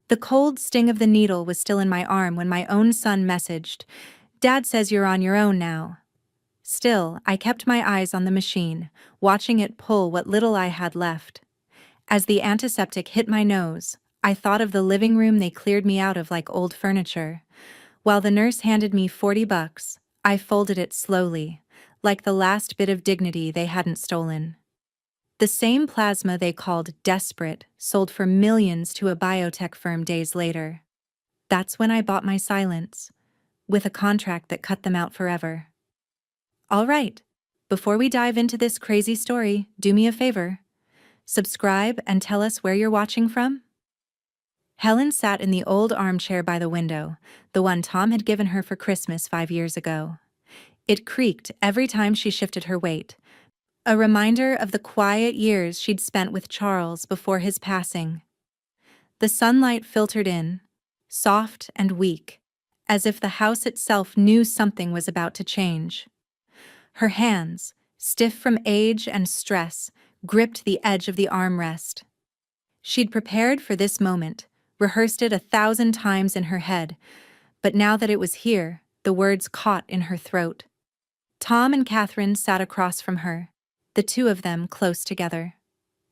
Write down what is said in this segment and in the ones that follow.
The cold sting of the needle was still in my arm when my own son messaged, "Dad says you're on your own now." Still, I kept my eyes on the machine, watching it pull what little I had left. As the antiseptic hit my nose, I thought of the living room they cleared me out of like old furniture. While the nurse handed me $40, I folded it slowly, like the last bit of dignity they hadn't stolen. The same plasma they called desperate sold for millions to a biotech firm days later. That's when I bought my silence, with a contract that cut them out forever. All right, before we dive into this crazy story, do me a favor. Subscribe and tell us where you're watching from. Helen sat in the old armchair by the window, the one Tom had given her for Christmas 5 years ago. It creaked every time she shifted her weight, a reminder of the quiet years she'd spent with Charles before his passing. The sunlight filtered in, soft and weak, as if the house itself knew something was about to change. Her hands, stiff from age and stress, gripped the edge of the armrest. She'd prepared for this moment, rehearsed it 1,000 times in her head, but now that it was here, the words caught in her throat. Tom and Catherine sat across from her, the two of them close together,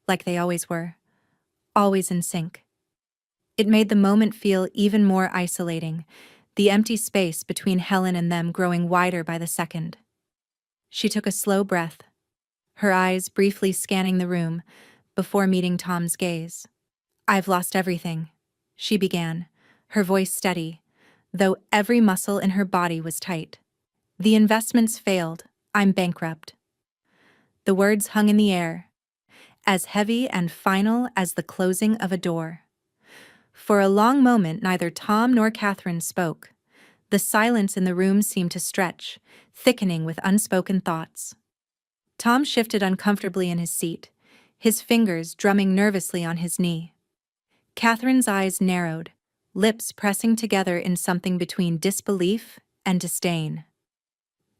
like they always were, always in sync. It made the moment feel even more isolating, the empty space between Helen and them growing wider by the second. She took a slow breath, her eyes briefly scanning the room before meeting Tom's gaze. "I've lost everything," she began, her voice steady, though every muscle in her body was tight. "The investments failed. I'm bankrupt." The words hung in the air, as heavy and final as the closing of a door. For a long moment, neither Tom nor Catherine spoke. The silence in the room seemed to stretch, thickening with unspoken thoughts. Tom shifted uncomfortably in his seat, his fingers drumming nervously on his knee. Catherine's eyes narrowed, lips pressing together in something between disbelief and disdain.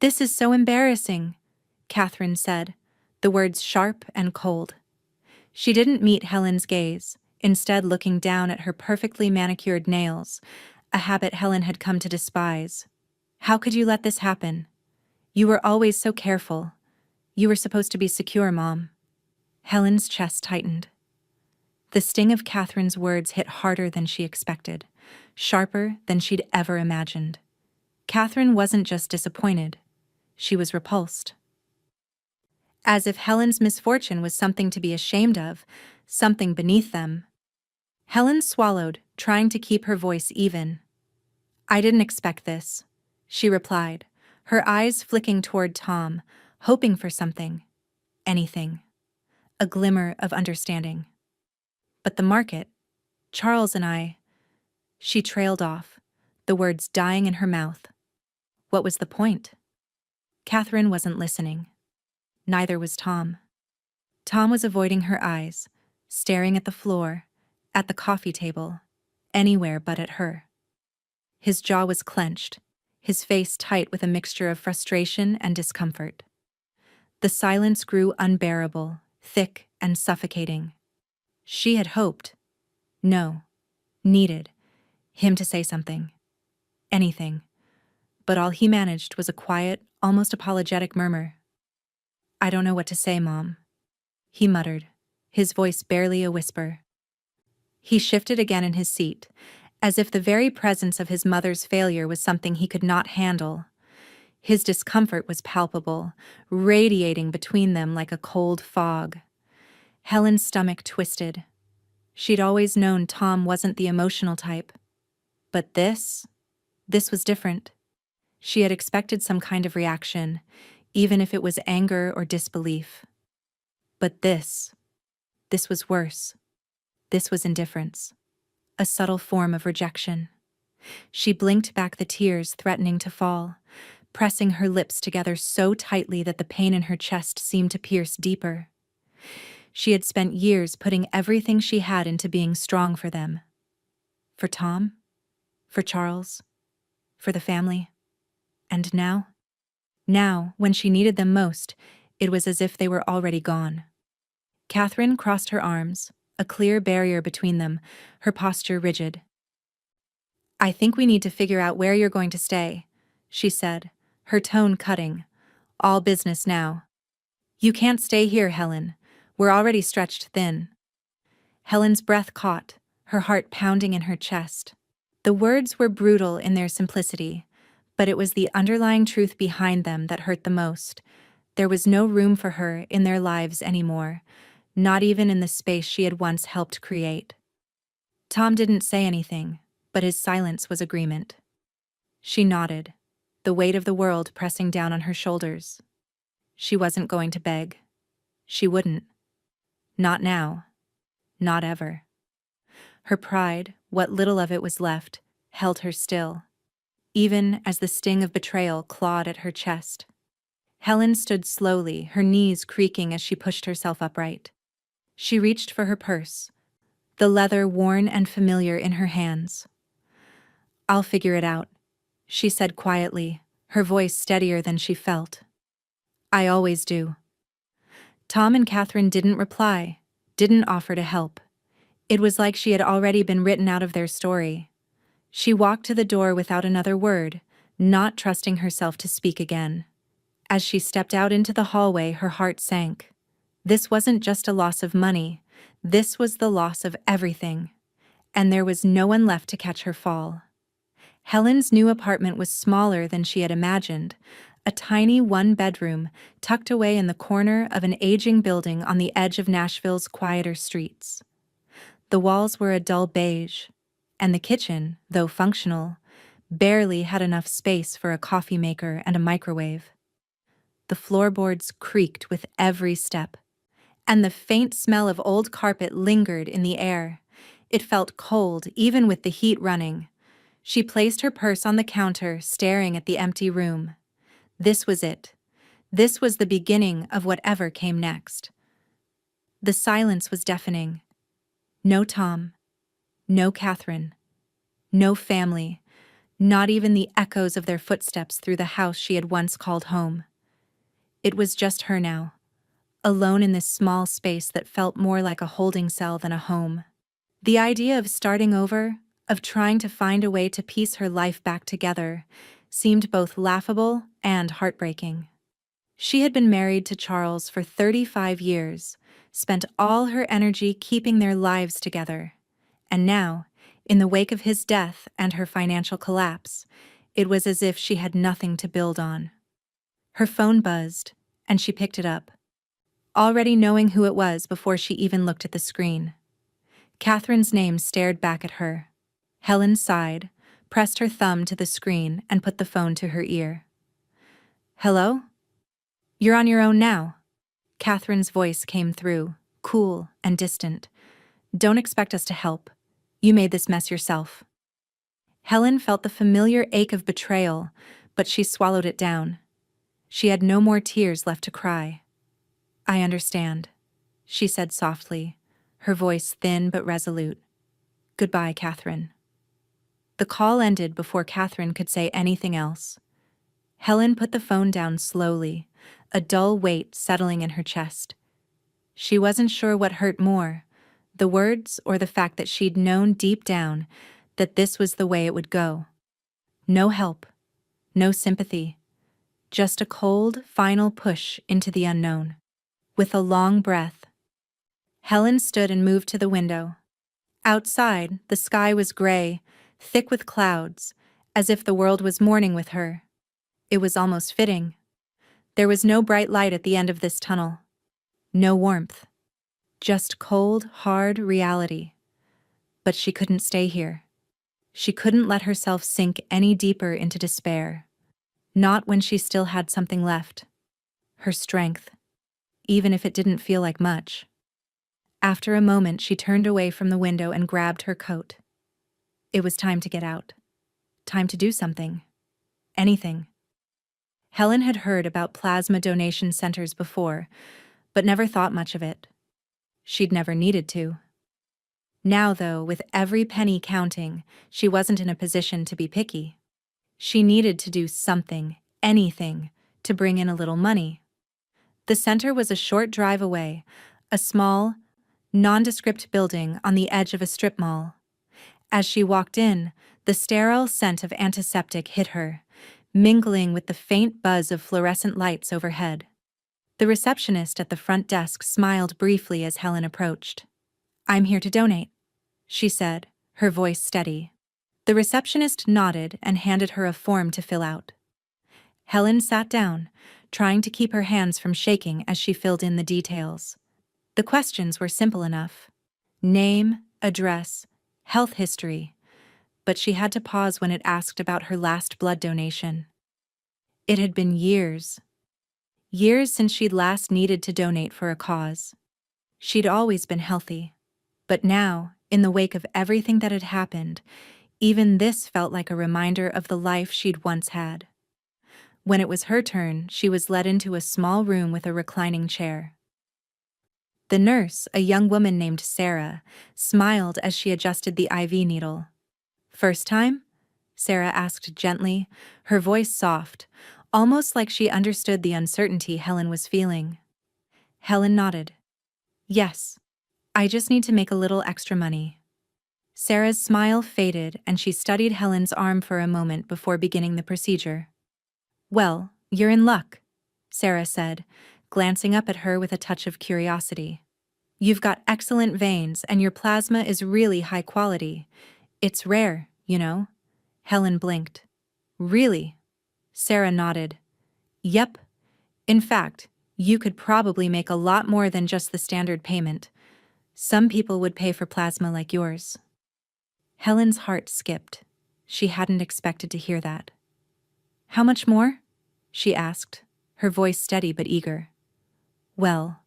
"This is so embarrassing," Catherine said, the words sharp and cold. She didn't meet Helen's gaze, instead looking down at her perfectly manicured nails, a habit Helen had come to despise. "How could you let this happen? You were always so careful. You were supposed to be secure, Mom." Helen's chest tightened. The sting of Catherine's words hit harder than she expected, sharper than she'd ever imagined. Catherine wasn't just disappointed, she was repulsed. As if Helen's misfortune was something to be ashamed of, something beneath them. Helen swallowed, trying to keep her voice even. "I didn't expect this," she replied, her eyes flicking toward Tom, hoping for something, anything, a glimmer of understanding. "But the market, Charles and I—" She trailed off, the words dying in her mouth. What was the point? Catherine wasn't listening. Neither was Tom. Tom was avoiding her eyes, staring at the floor, at the coffee table, anywhere but at her. His jaw was clenched, his face tight with a mixture of frustration and discomfort. The silence grew unbearable, thick and suffocating. She had hoped, no, needed, him to say something. Anything. But all he managed was a quiet, almost apologetic murmur. "I don't know what to say, Mom," he muttered, his voice barely a whisper. He shifted again in his seat, as if the very presence of his mother's failure was something he could not handle. His discomfort was palpable, radiating between them like a cold fog. Helen's stomach twisted. She'd always known Tom wasn't the emotional type. But this was different. She had expected some kind of reaction, even if it was anger or disbelief. But this was worse. This was indifference, a subtle form of rejection. She blinked back the tears threatening to fall, pressing her lips together so tightly that the pain in her chest seemed to pierce deeper. She had spent years putting everything she had into being strong for them. For Tom, for Charles, for the family. And now, when she needed them most, it was as if they were already gone. Catherine crossed her arms, a clear barrier between them, her posture rigid. "I think we need to figure out where you're going to stay," she said, her tone cutting. "All business now." "You can't stay here, Helen. We're already stretched thin." Helen's breath caught, her heart pounding in her chest. The words were brutal in their simplicity, but it was the underlying truth behind them that hurt the most. There was no room for her in their lives anymore, not even in the space she had once helped create. Tom didn't say anything, but his silence was agreement. She nodded, the weight of the world pressing down on her shoulders. She wasn't going to beg. She wouldn't. Not now. Not ever. Her pride, what little of it was left, held her still, even as the sting of betrayal clawed at her chest. Helen stood slowly, her knees creaking as she pushed herself upright. She reached for her purse, the leather worn and familiar in her hands. "I'll figure it out," she said quietly, her voice steadier than she felt. "I always do." Tom and Catherine didn't reply, didn't offer to help. It was like she had already been written out of their story. She walked to the door without another word, not trusting herself to speak again. As she stepped out into the hallway, her heart sank. This wasn't just a loss of money, this was the loss of everything. And there was no one left to catch her fall. Helen's new apartment was smaller than she had imagined, a tiny one-bedroom tucked away in the corner of an aging building on the edge of Nashville's quieter streets. The walls were a dull beige, and the kitchen, though functional, barely had enough space for a coffee maker and a microwave. The floorboards creaked with every step, and the faint smell of old carpet lingered in the air. It felt cold, even with the heat running. She placed her purse on the counter, staring at the empty room. This was it. This was the beginning of whatever came next. The silence was deafening. No Tom. No Catherine. No family. Not even the echoes of their footsteps through the house she had once called home. It was just her now, alone in this small space that felt more like a holding cell than a home. The idea of starting over, of trying to find a way to piece her life back together, seemed both laughable and heartbreaking. She had been married to Charles for 35 years, spent all her energy keeping their lives together, and now, in the wake of his death and her financial collapse, it was as if she had nothing to build on. Her phone buzzed, and she picked it up, already knowing who it was before she even looked at the screen. Catherine's name stared back at her. Helen sighed, pressed her thumb to the screen, and put the phone to her ear. "Hello? You're on your own now." Catherine's voice came through, cool and distant. "Don't expect us to help. You made this mess yourself." Helen felt the familiar ache of betrayal, but she swallowed it down. She had no more tears left to cry. "I understand," she said softly, her voice thin but resolute. "Goodbye, Catherine." The call ended before Catherine could say anything else. Helen put the phone down slowly, a dull weight settling in her chest. She wasn't sure what hurt more, the words or the fact that she'd known deep down that this was the way it would go. No help, no sympathy, just a cold, final push into the unknown. With a long breath, Helen stood and moved to the window. Outside, the sky was gray, thick with clouds, as if the world was mourning with her. It was almost fitting. There was no bright light at the end of this tunnel. No warmth. Just cold, hard reality. But she couldn't stay here. She couldn't let herself sink any deeper into despair. Not when she still had something left. Her strength. Even if it didn't feel like much. After a moment, she turned away from the window and grabbed her coat. It was time to get out. Time to do something. Anything. Helen had heard about plasma donation centers before, but never thought much of it. She'd never needed to. Now, though, with every penny counting, she wasn't in a position to be picky. She needed to do something, anything, to bring in a little money. The center was a short drive away, a small, nondescript building on the edge of a strip mall. As she walked in, the sterile scent of antiseptic hit her, mingling with the faint buzz of fluorescent lights overhead. The receptionist at the front desk smiled briefly as Helen approached. "I'm here to donate," she said, her voice steady. The receptionist nodded and handed her a form to fill out. Helen sat down, trying to keep her hands from shaking as she filled in the details. The questions were simple enough: name, address, health history, but she had to pause when it asked about her last blood donation. It had been years since she'd last needed to donate for a cause. She'd always been healthy, but now, in the wake of everything that had happened, even this felt like a reminder of the life she'd once had. When it was her turn, she was led into a small room with a reclining chair. The nurse, a young woman named Sarah, smiled as she adjusted the IV needle. "First time?" Sarah asked gently, her voice soft, almost like she understood the uncertainty Helen was feeling. Helen nodded. "Yes. I just need to make a little extra money." Sarah's smile faded and she studied Helen's arm for a moment before beginning the procedure. "Well, you're in luck," Sarah said, glancing up at her with a touch of curiosity. "You've got excellent veins and your plasma is really high quality. It's rare, you know." Helen blinked. "Really?" Sarah nodded. "Yep. In fact, you could probably make a lot more than just the standard payment. Some people would pay for plasma like yours." Helen's heart skipped. She hadn't expected to hear that. "How much more?" she asked, her voice steady but eager. "Well,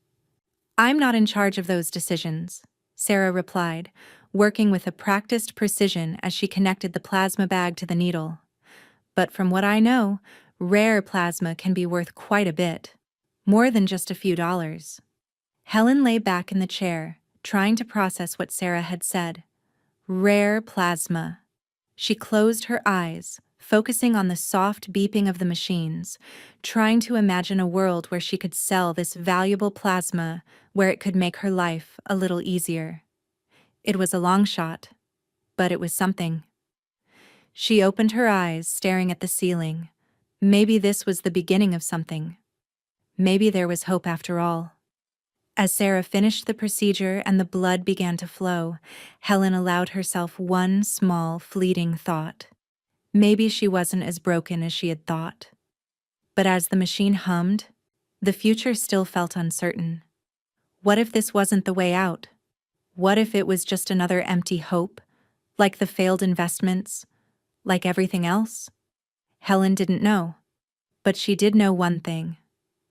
I'm not in charge of those decisions," Sarah replied, working with a practiced precision as she connected the plasma bag to the needle. "But from what I know, rare plasma can be worth quite a bit. More than just a few dollars." Helen lay back in the chair, trying to process what Sarah had said. Rare plasma. She closed her eyes, focusing on the soft beeping of the machines, trying to imagine a world where she could sell this valuable plasma, where it could make her life a little easier. It was a long shot, but it was something. She opened her eyes, staring at the ceiling. Maybe this was the beginning of something. Maybe there was hope after all. As Sarah finished the procedure and the blood began to flow, Helen allowed herself one small, fleeting thought. Maybe she wasn't as broken as she had thought. But as the machine hummed, the future still felt uncertain. What if this wasn't the way out? What if it was just another empty hope, like the failed investments, like everything else? Helen didn't know. But she did know one thing.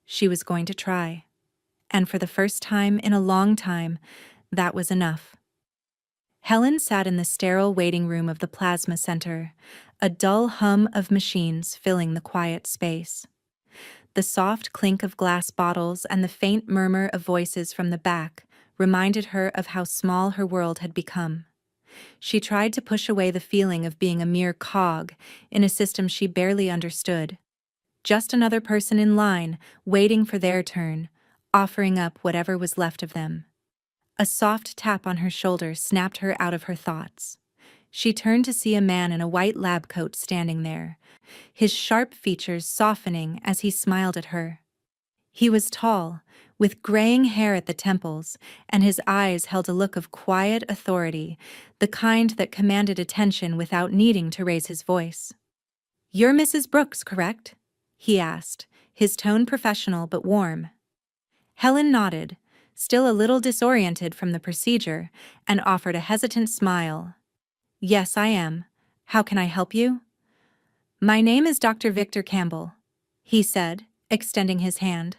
She was going to try. And for the first time in a long time, that was enough. Helen sat in the sterile waiting room of the plasma center, a dull hum of machines filling the quiet space. The soft clink of glass bottles and the faint murmur of voices from the back reminded her of how small her world had become. She tried to push away the feeling of being a mere cog in a system she barely understood. Just another person in line, waiting for their turn, offering up whatever was left of them. A soft tap on her shoulder snapped her out of her thoughts. She turned to see a man in a white lab coat standing there, his sharp features softening as he smiled at her. He was tall, with graying hair at the temples, and his eyes held a look of quiet authority, the kind that commanded attention without needing to raise his voice. "You're Mrs. Brooks, correct?" he asked, his tone professional but warm. Helen nodded, still a little disoriented from the procedure, and offered a hesitant smile. "Yes, I am. How can I help you?" "My name is Dr. Victor Campbell," he said, extending his hand.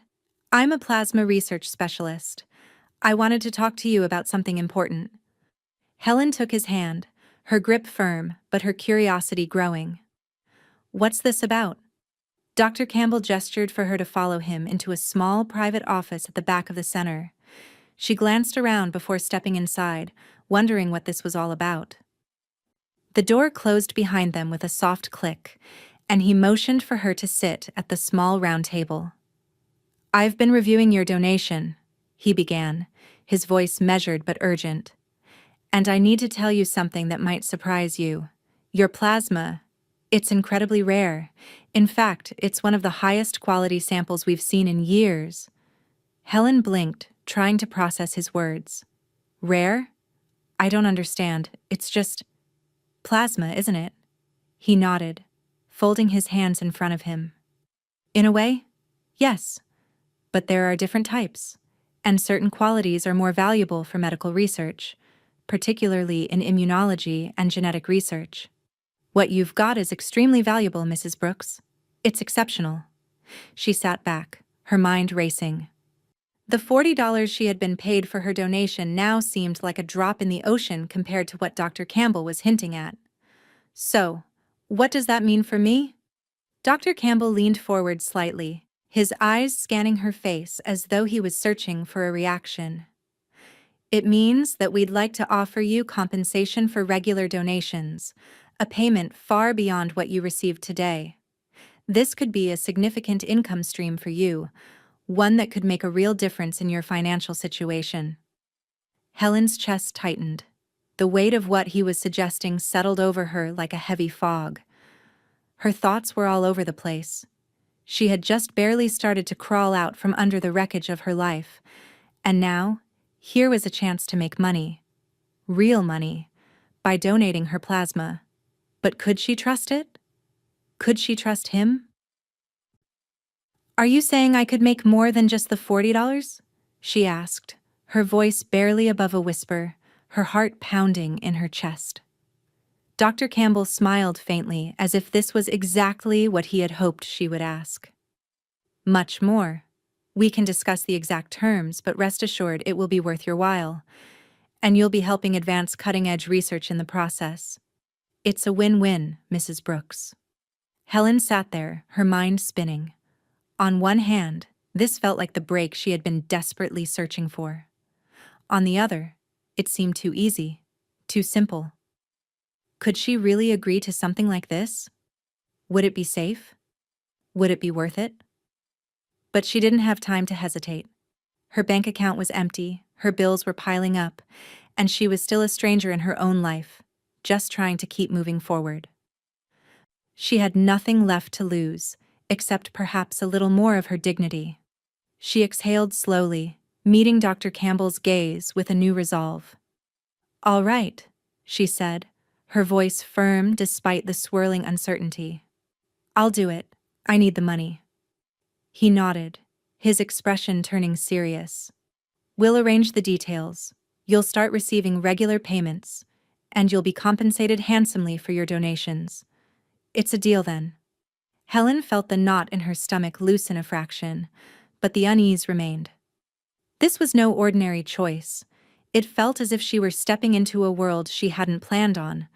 "I'm a plasma research specialist. I wanted to talk to you about something important." Helen took his hand, her grip firm, but her curiosity growing. "What's this about?" Dr. Campbell gestured for her to follow him into a small private office at the back of the center. She glanced around before stepping inside, wondering what this was all about. The door closed behind them with a soft click, and he motioned for her to sit at the small round table. "I've been reviewing your donation," he began, his voice measured but urgent. "And I need to tell you something that might surprise you. Your plasma, it's incredibly rare. In fact, it's one of the highest quality samples we've seen in years." Helen blinked, trying to process his words. "Rare? I don't understand. It's just plasma, isn't it?" He nodded, folding his hands in front of him. "In a way, yes. But there are different types, and certain qualities are more valuable for medical research, particularly in immunology and genetic research. What you've got is extremely valuable, Mrs. Brooks. It's exceptional." She sat back, her mind racing. The $40 she had been paid for her donation now seemed like a drop in the ocean compared to what Dr. Campbell was hinting at. "So, what does that mean for me?" Dr. Campbell leaned forward slightly, his eyes scanning her face as though he was searching for a reaction. "It means that we'd like to offer you compensation for regular donations, a payment far beyond what you received today. This could be a significant income stream for you, one that could make a real difference in your financial situation." Helen's chest tightened. The weight of what he was suggesting settled over her like a heavy fog. Her thoughts were all over the place. She had just barely started to crawl out from under the wreckage of her life, and now, here was a chance to make money. Real money, by donating her plasma. But could she trust it? Could she trust him? "Are you saying I could make more than just the $40? She asked, her voice barely above a whisper, her heart pounding in her chest. Dr. Campbell smiled faintly, as if this was exactly what he had hoped she would ask. "Much more. We can discuss the exact terms, but rest assured it will be worth your while. And you'll be helping advance cutting-edge research in the process. It's a win-win, Mrs. Brooks." Helen sat there, her mind spinning. On one hand, this felt like the break she had been desperately searching for. On the other, it seemed too easy, too simple. Could she really agree to something like this? Would it be safe? Would it be worth it? But she didn't have time to hesitate. Her bank account was empty, her bills were piling up, and she was still a stranger in her own life, just trying to keep moving forward. She had nothing left to lose, except perhaps a little more of her dignity. She exhaled slowly, meeting Dr. Campbell's gaze with a new resolve. "All right," she said, her voice firm despite the swirling uncertainty. "I'll do it. I need the money." He nodded, his expression turning serious. "We'll arrange the details. You'll start receiving regular payments, and you'll be compensated handsomely for your donations. It's a deal then." Helen felt the knot in her stomach loosen a fraction, but the unease remained. This was no ordinary choice. It felt as if she were stepping into a world she hadn't planned on,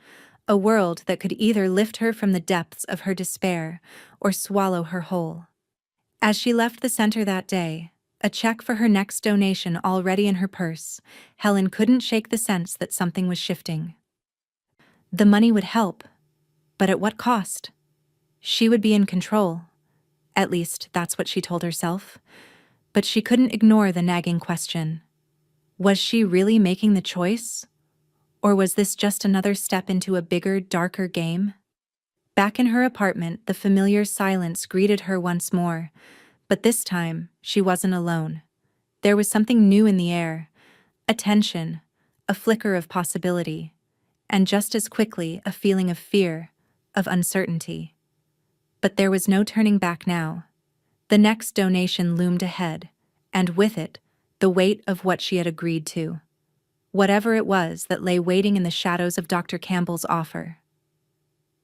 a world that could either lift her from the depths of her despair or swallow her whole. As she left the center that day, a check for her next donation already in her purse, Helen couldn't shake the sense that something was shifting. The money would help, but at what cost? She would be in control. At least, that's what she told herself. But she couldn't ignore the nagging question. Was she really making the choice? Or was this just another step into a bigger, darker game? Back in her apartment, the familiar silence greeted her once more, but this time, she wasn't alone. There was something new in the air, a tension, a flicker of possibility, and just as quickly a feeling of fear, of uncertainty. But there was no turning back now. The next donation loomed ahead, and with it, the weight of what she had agreed to. Whatever it was that lay waiting in the shadows of Dr. Campbell's offer.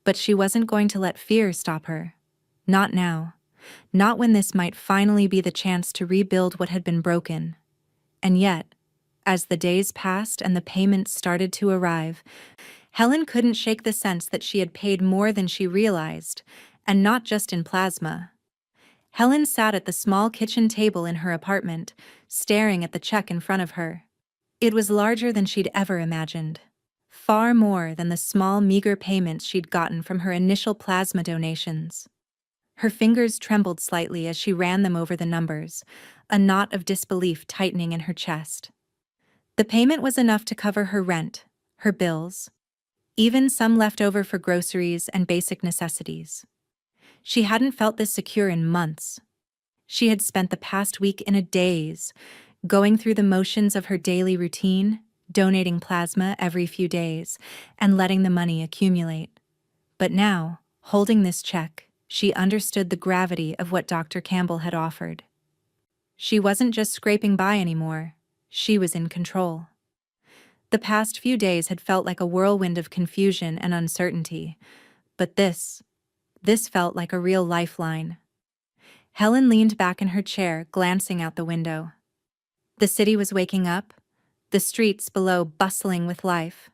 But she wasn't going to let fear stop her. Not now. Not when this might finally be the chance to rebuild what had been broken. And yet, as the days passed and the payments started to arrive, Helen couldn't shake the sense that she had paid more than she realized, and not just in plasma. Helen sat at the small kitchen table in her apartment, staring at the check in front of her. It was larger than she'd ever imagined. Far more than the small, meager payments she'd gotten from her initial plasma donations. Her fingers trembled slightly as she ran them over the numbers, a knot of disbelief tightening in her chest. The payment was enough to cover her rent, her bills, even some left over for groceries and basic necessities. She hadn't felt this secure in months. She had spent the past week in a daze, going through the motions of her daily routine, donating plasma every few days, and letting the money accumulate. But now, holding this check, she understood the gravity of what Dr. Campbell had offered. She wasn't just scraping by anymore, she was in control. The past few days had felt like a whirlwind of confusion and uncertainty, but this felt like a real lifeline. Helen leaned back in her chair, glancing out the window. The city was waking up, the streets below bustling with life.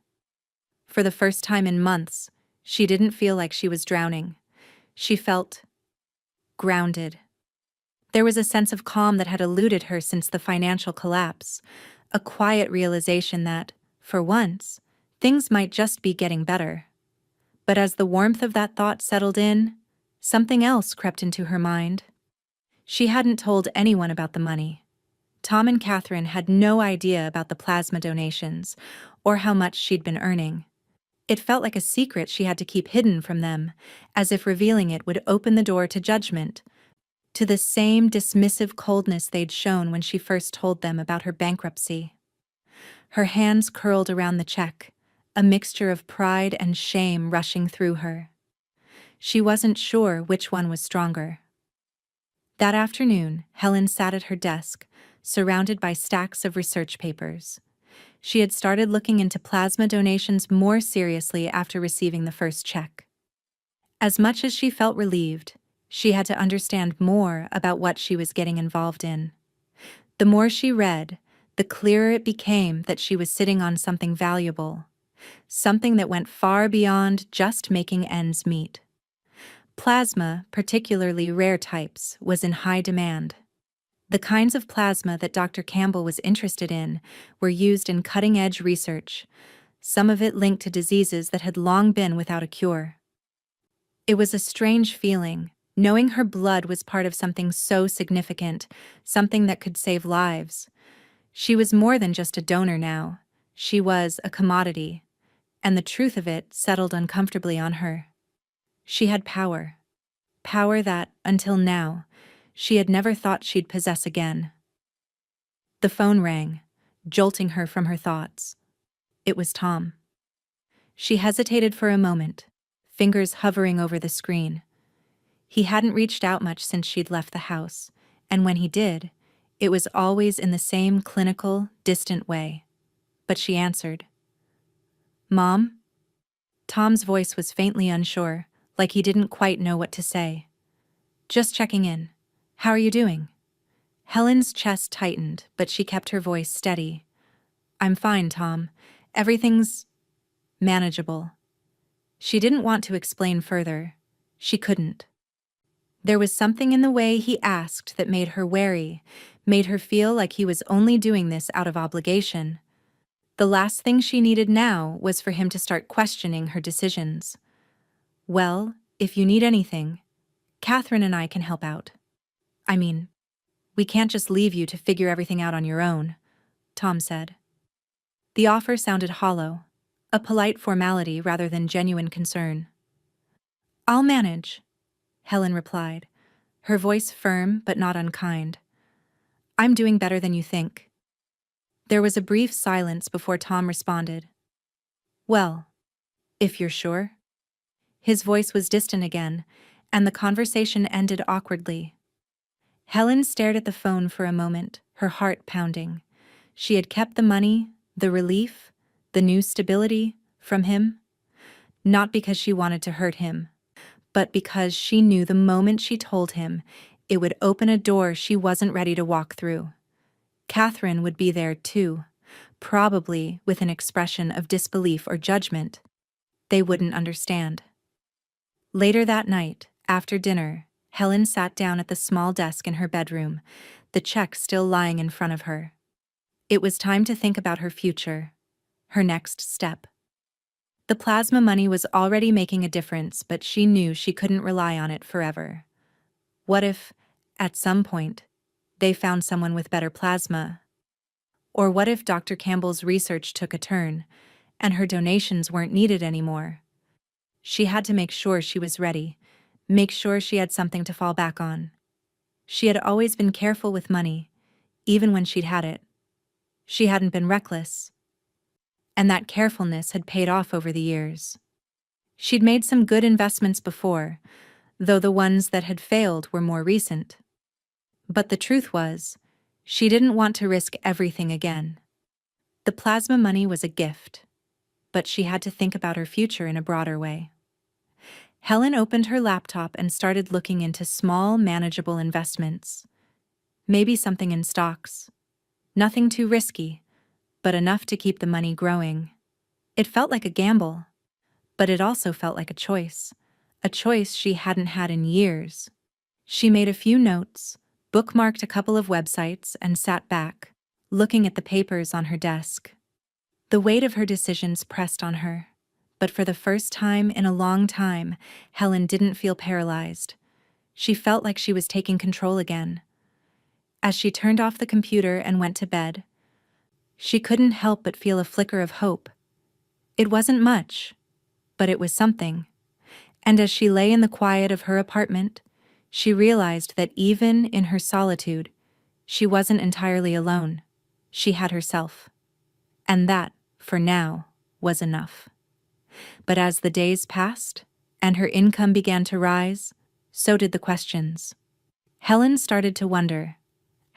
For the first time in months, she didn't feel like she was drowning. She felt grounded. There was a sense of calm that had eluded her since the financial collapse, a quiet realization that, for once, things might just be getting better. But as the warmth of that thought settled in, something else crept into her mind. She hadn't told anyone about the money. Tom and Catherine had no idea about the plasma donations or how much she'd been earning. It felt like a secret she had to keep hidden from them, as if revealing it would open the door to judgment, to the same dismissive coldness they'd shown when she first told them about her bankruptcy. Her hands curled around the check, a mixture of pride and shame rushing through her. She wasn't sure which one was stronger. That afternoon, Helen sat at her desk, surrounded by stacks of research papers. She had started looking into plasma donations more seriously after receiving the first check. As much as she felt relieved, she had to understand more about what she was getting involved in. The more she read, the clearer it became that she was sitting on something valuable, something that went far beyond just making ends meet. Plasma, particularly rare types, was in high demand. The kinds of plasma that Dr. Campbell was interested in were used in cutting-edge research, some of it linked to diseases that had long been without a cure. It was a strange feeling, knowing her blood was part of something so significant, something that could save lives. She was more than just a donor now. She was a commodity, and the truth of it settled uncomfortably on her. She had power. Power that, until now, she had never thought she'd possess again. The phone rang, jolting her from her thoughts. It was Tom. She hesitated for a moment, fingers hovering over the screen. He hadn't reached out much since she'd left the house, and when he did, it was always in the same clinical, distant way. But she answered. "Mom?" Tom's voice was faintly unsure, like he didn't quite know what to say. "Just checking in. How are you doing?" Helen's chest tightened, but she kept her voice steady. "I'm fine, Tom. Everything's manageable." She didn't want to explain further. She couldn't. There was something in the way he asked that made her wary, made her feel like he was only doing this out of obligation. The last thing she needed now was for him to start questioning her decisions. "Well, if you need anything, Catherine and I can help out. I mean, we can't just leave you to figure everything out on your own," Tom said. The offer sounded hollow, a polite formality rather than genuine concern. "I'll manage," Helen replied, her voice firm but not unkind. "I'm doing better than you think." There was a brief silence before Tom responded. "Well, if you're sure." His voice was distant again, and the conversation ended awkwardly. Helen stared at the phone for a moment, her heart pounding. She had kept the money, the relief, the new stability from him, not because she wanted to hurt him, but because she knew the moment she told him, it would open a door she wasn't ready to walk through. Catherine would be there too, probably with an expression of disbelief or judgment. They wouldn't understand. Later that night, after dinner, Helen sat down at the small desk in her bedroom, the check still lying in front of her. It was time to think about her future, her next step. The plasma money was already making a difference, but she knew she couldn't rely on it forever. What if, at some point, they found someone with better plasma? Or what if Dr. Campbell's research took a turn, and her donations weren't needed anymore? She had to make sure she was ready, make sure she had something to fall back on. She had always been careful with money, even when she'd had it. She hadn't been reckless. And that carefulness had paid off over the years. She'd made some good investments before, though the ones that had failed were more recent. But the truth was, she didn't want to risk everything again. The plasma money was a gift, but she had to think about her future in a broader way. Helen opened her laptop and started looking into small, manageable investments. Maybe something in stocks. Nothing too risky, but enough to keep the money growing. It felt like a gamble, but it also felt like a choice she hadn't had in years. She made a few notes, bookmarked a couple of websites, and sat back, looking at the papers on her desk. The weight of her decisions pressed on her, but for the first time in a long time, Helen didn't feel paralyzed. She felt like she was taking control again. As she turned off the computer and went to bed, she couldn't help but feel a flicker of hope. It wasn't much, but it was something. And as she lay in the quiet of her apartment, she realized that even in her solitude, she wasn't entirely alone. She had herself. And that, for now, was enough. But as the days passed, and her income began to rise, so did the questions. Helen started to wonder,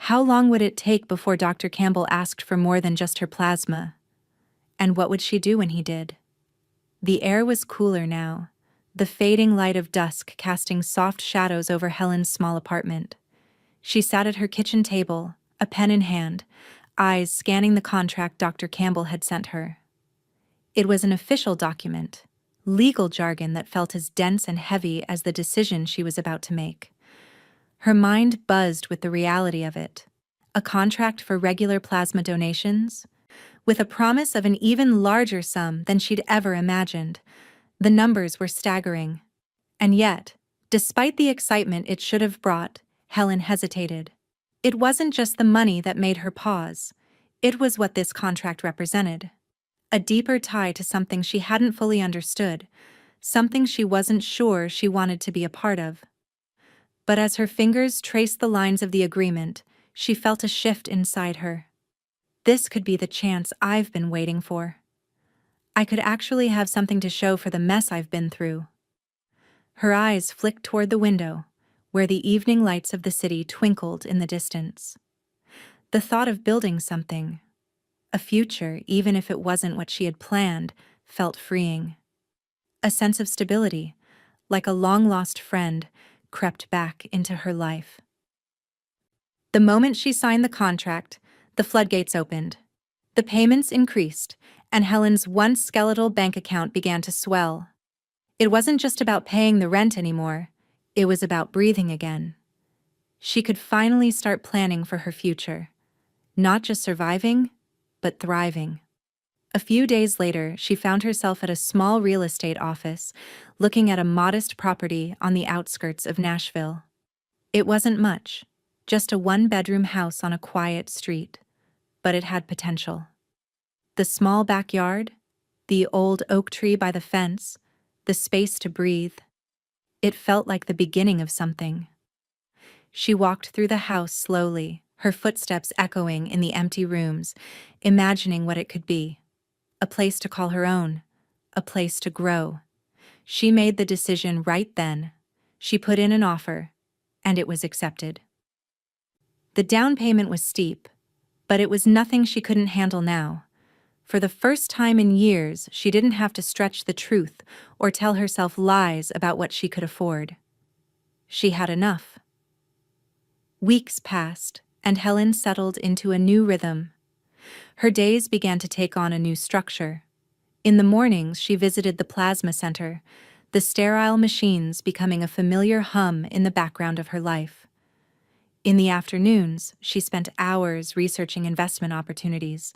how long would it take before Dr. Campbell asked for more than just her plasma? And what would she do when he did? The air was cooler now, the fading light of dusk casting soft shadows over Helen's small apartment. She sat at her kitchen table, a pen in hand, eyes scanning the contract Dr. Campbell had sent her. It was an official document, legal jargon that felt as dense and heavy as the decision she was about to make. Her mind buzzed with the reality of it. A contract for regular plasma donations, with a promise of an even larger sum than she'd ever imagined. The numbers were staggering. And yet, despite the excitement it should have brought, Helen hesitated. It wasn't just the money that made her pause. It was what this contract represented. A deeper tie to something she hadn't fully understood, something she wasn't sure she wanted to be a part of. But as her fingers traced the lines of the agreement, she felt a shift inside her. This could be the chance I've been waiting for. I could actually have something to show for the mess I've been through. Her eyes flicked toward the window, where the evening lights of the city twinkled in the distance. The thought of building something, a future, even if it wasn't what she had planned, felt freeing. A sense of stability, like a long-lost friend, crept back into her life. The moment she signed the contract, the floodgates opened. The payments increased, and Helen's once skeletal bank account began to swell. It wasn't just about paying the rent anymore, it was about breathing again. She could finally start planning for her future. Not just surviving, but thriving. A few days later, she found herself at a small real estate office, looking at a modest property on the outskirts of Nashville. It wasn't much, just a one-bedroom house on a quiet street, but it had potential. The small backyard, the old oak tree by the fence, the space to breathe. It felt like the beginning of something. She walked through the house slowly, her footsteps echoing in the empty rooms, imagining what it could be. A place to call her own, a place to grow. She made the decision right then. She put in an offer, and it was accepted. The down payment was steep, but it was nothing she couldn't handle now. For the first time in years, she didn't have to stretch the truth or tell herself lies about what she could afford. She had enough. Weeks passed, and Helen settled into a new rhythm. Her days began to take on a new structure. In the mornings, she visited the plasma center, the sterile machines becoming a familiar hum in the background of her life. In the afternoons, she spent hours researching investment opportunities,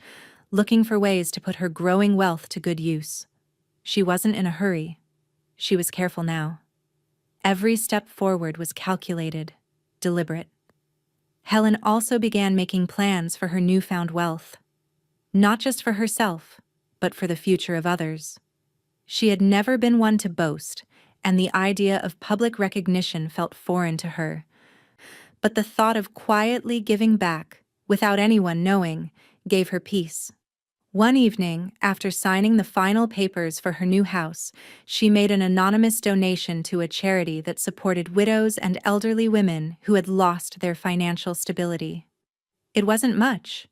looking for ways to put her growing wealth to good use. She wasn't in a hurry. She was careful now. Every step forward was calculated, deliberate. Helen also began making plans for her newfound wealth. not just for herself, but for the future of others. She had never been one to boast, and the idea of public recognition felt foreign to her. But the thought of quietly giving back, without anyone knowing, gave her peace. One evening, after signing the final papers for her new house, she made an anonymous donation to a charity that supported widows and elderly women who had lost their financial stability. It wasn't much,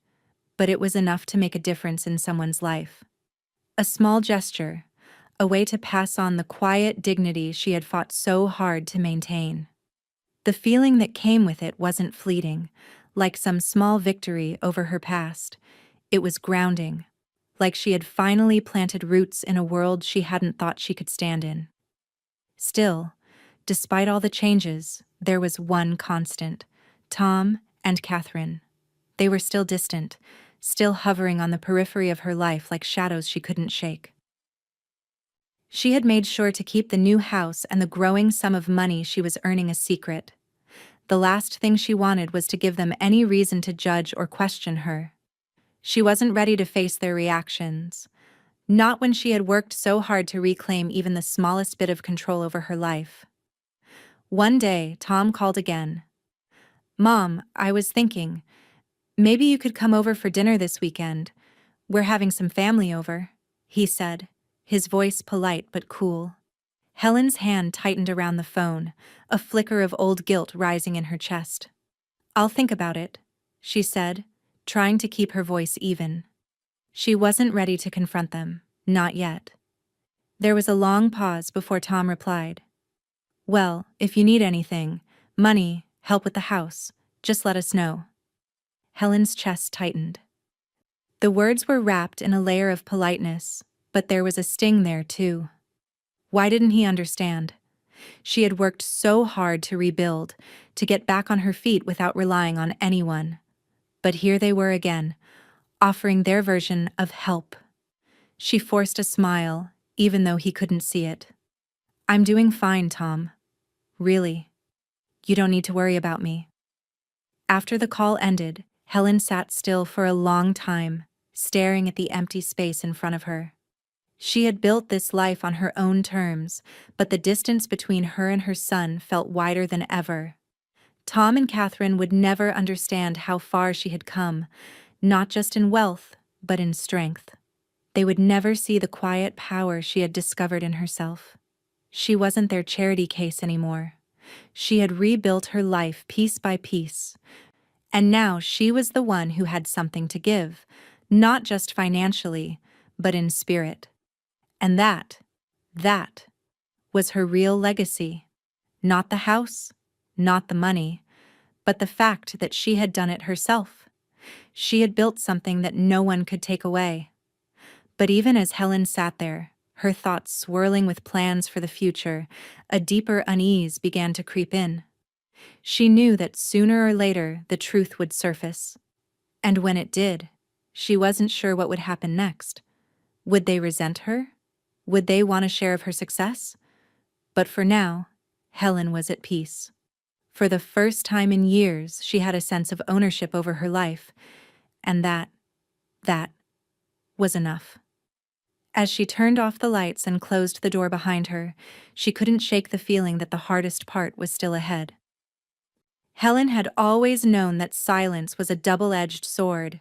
but it was enough to make a difference in someone's life. A small gesture, a way to pass on the quiet dignity she had fought so hard to maintain. The feeling that came with it wasn't fleeting, like some small victory over her past. It was grounding, like she had finally planted roots in a world she hadn't thought she could stand in. Still, despite all the changes, there was one constant: Tom and Catherine. They were still distant, still hovering on the periphery of her life like shadows she couldn't shake. She had made sure to keep the new house and the growing sum of money she was earning a secret. The last thing she wanted was to give them any reason to judge or question her. She wasn't ready to face their reactions, not when she had worked so hard to reclaim even the smallest bit of control over her life. One day, Tom called again. "Mom, I was thinking, maybe you could come over for dinner this weekend. We're having some family over," he said, his voice polite but cool. Helen's hand tightened around the phone, a flicker of old guilt rising in her chest. "I'll think about it," she said, trying to keep her voice even. She wasn't ready to confront them, not yet. There was a long pause before Tom replied. "Well, if you need anything, money, help with the house, just let us know." Helen's chest tightened. The words were wrapped in a layer of politeness, but there was a sting there too. Why didn't he understand? She had worked so hard to rebuild, to get back on her feet without relying on anyone. But here they were again, offering their version of help. She forced a smile, even though he couldn't see it. "I'm doing fine, Tom. Really. You don't need to worry about me." After the call ended, Helen sat still for a long time, staring at the empty space in front of her. She had built this life on her own terms, but the distance between her and her son felt wider than ever. Tom and Catherine would never understand how far she had come, not just in wealth, but in strength. They would never see the quiet power she had discovered in herself. She wasn't their charity case anymore. She had rebuilt her life piece by piece. And now she was the one who had something to give, not just financially, but in spirit. And that was her real legacy. Not the house, not the money, but the fact that she had done it herself. She had built something that no one could take away. But even as Helen sat there, her thoughts swirling with plans for the future, a deeper unease began to creep in. She knew that sooner or later the truth would surface. And when it did, she wasn't sure what would happen next. Would they resent her? Would they want a share of her success? But for now, Helen was at peace. For the first time in years, she had a sense of ownership over her life, and that was enough. As she turned off the lights and closed the door behind her, she couldn't shake the feeling that the hardest part was still ahead. Helen had always known that silence was a double-edged sword.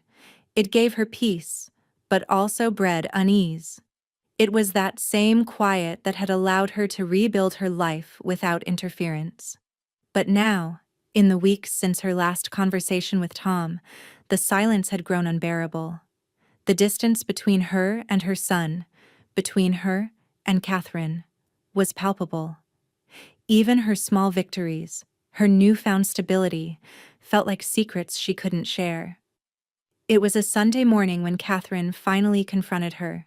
It gave her peace, but also bred unease. It was that same quiet that had allowed her to rebuild her life without interference. But now, in the weeks since her last conversation with Tom, the silence had grown unbearable. The distance between her and her son, between her and Catherine, was palpable. Even her small victories, her newfound stability, felt like secrets she couldn't share. It was a Sunday morning when Catherine finally confronted her.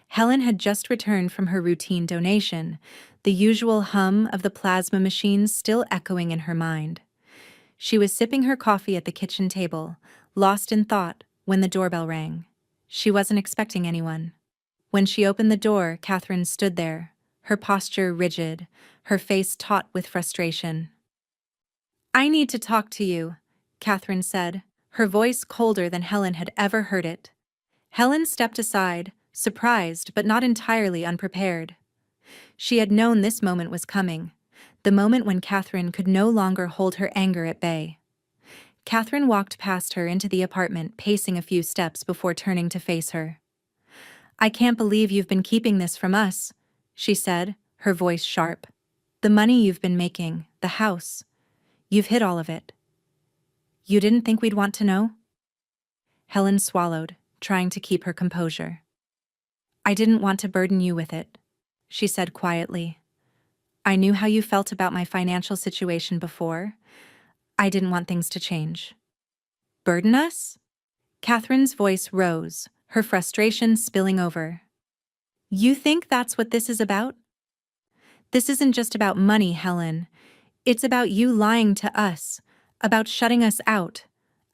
Helen had just returned from her routine donation, the usual hum of the plasma machines still echoing in her mind. She was sipping her coffee at the kitchen table, lost in thought, when the doorbell rang. She wasn't expecting anyone. When she opened the door, Catherine stood there, her posture rigid, her face taut with frustration. "I need to talk to you," Catherine said, her voice colder than Helen had ever heard it. Helen stepped aside, surprised but not entirely unprepared. She had known this moment was coming, the moment when Catherine could no longer hold her anger at bay. Catherine walked past her into the apartment, pacing a few steps before turning to face her. "I can't believe you've been keeping this from us," she said, her voice sharp. "The money you've been making, the house. You've hid all of it. You didn't think we'd want to know?" Helen swallowed, trying to keep her composure. "I didn't want to burden you with it," she said quietly. "I knew how you felt about my financial situation before. I didn't want things to change." "Burden us?" Catherine's voice rose, her frustration spilling over. "You think that's what this is about?" "This isn't just about money, Helen. It's about you lying to us, about shutting us out,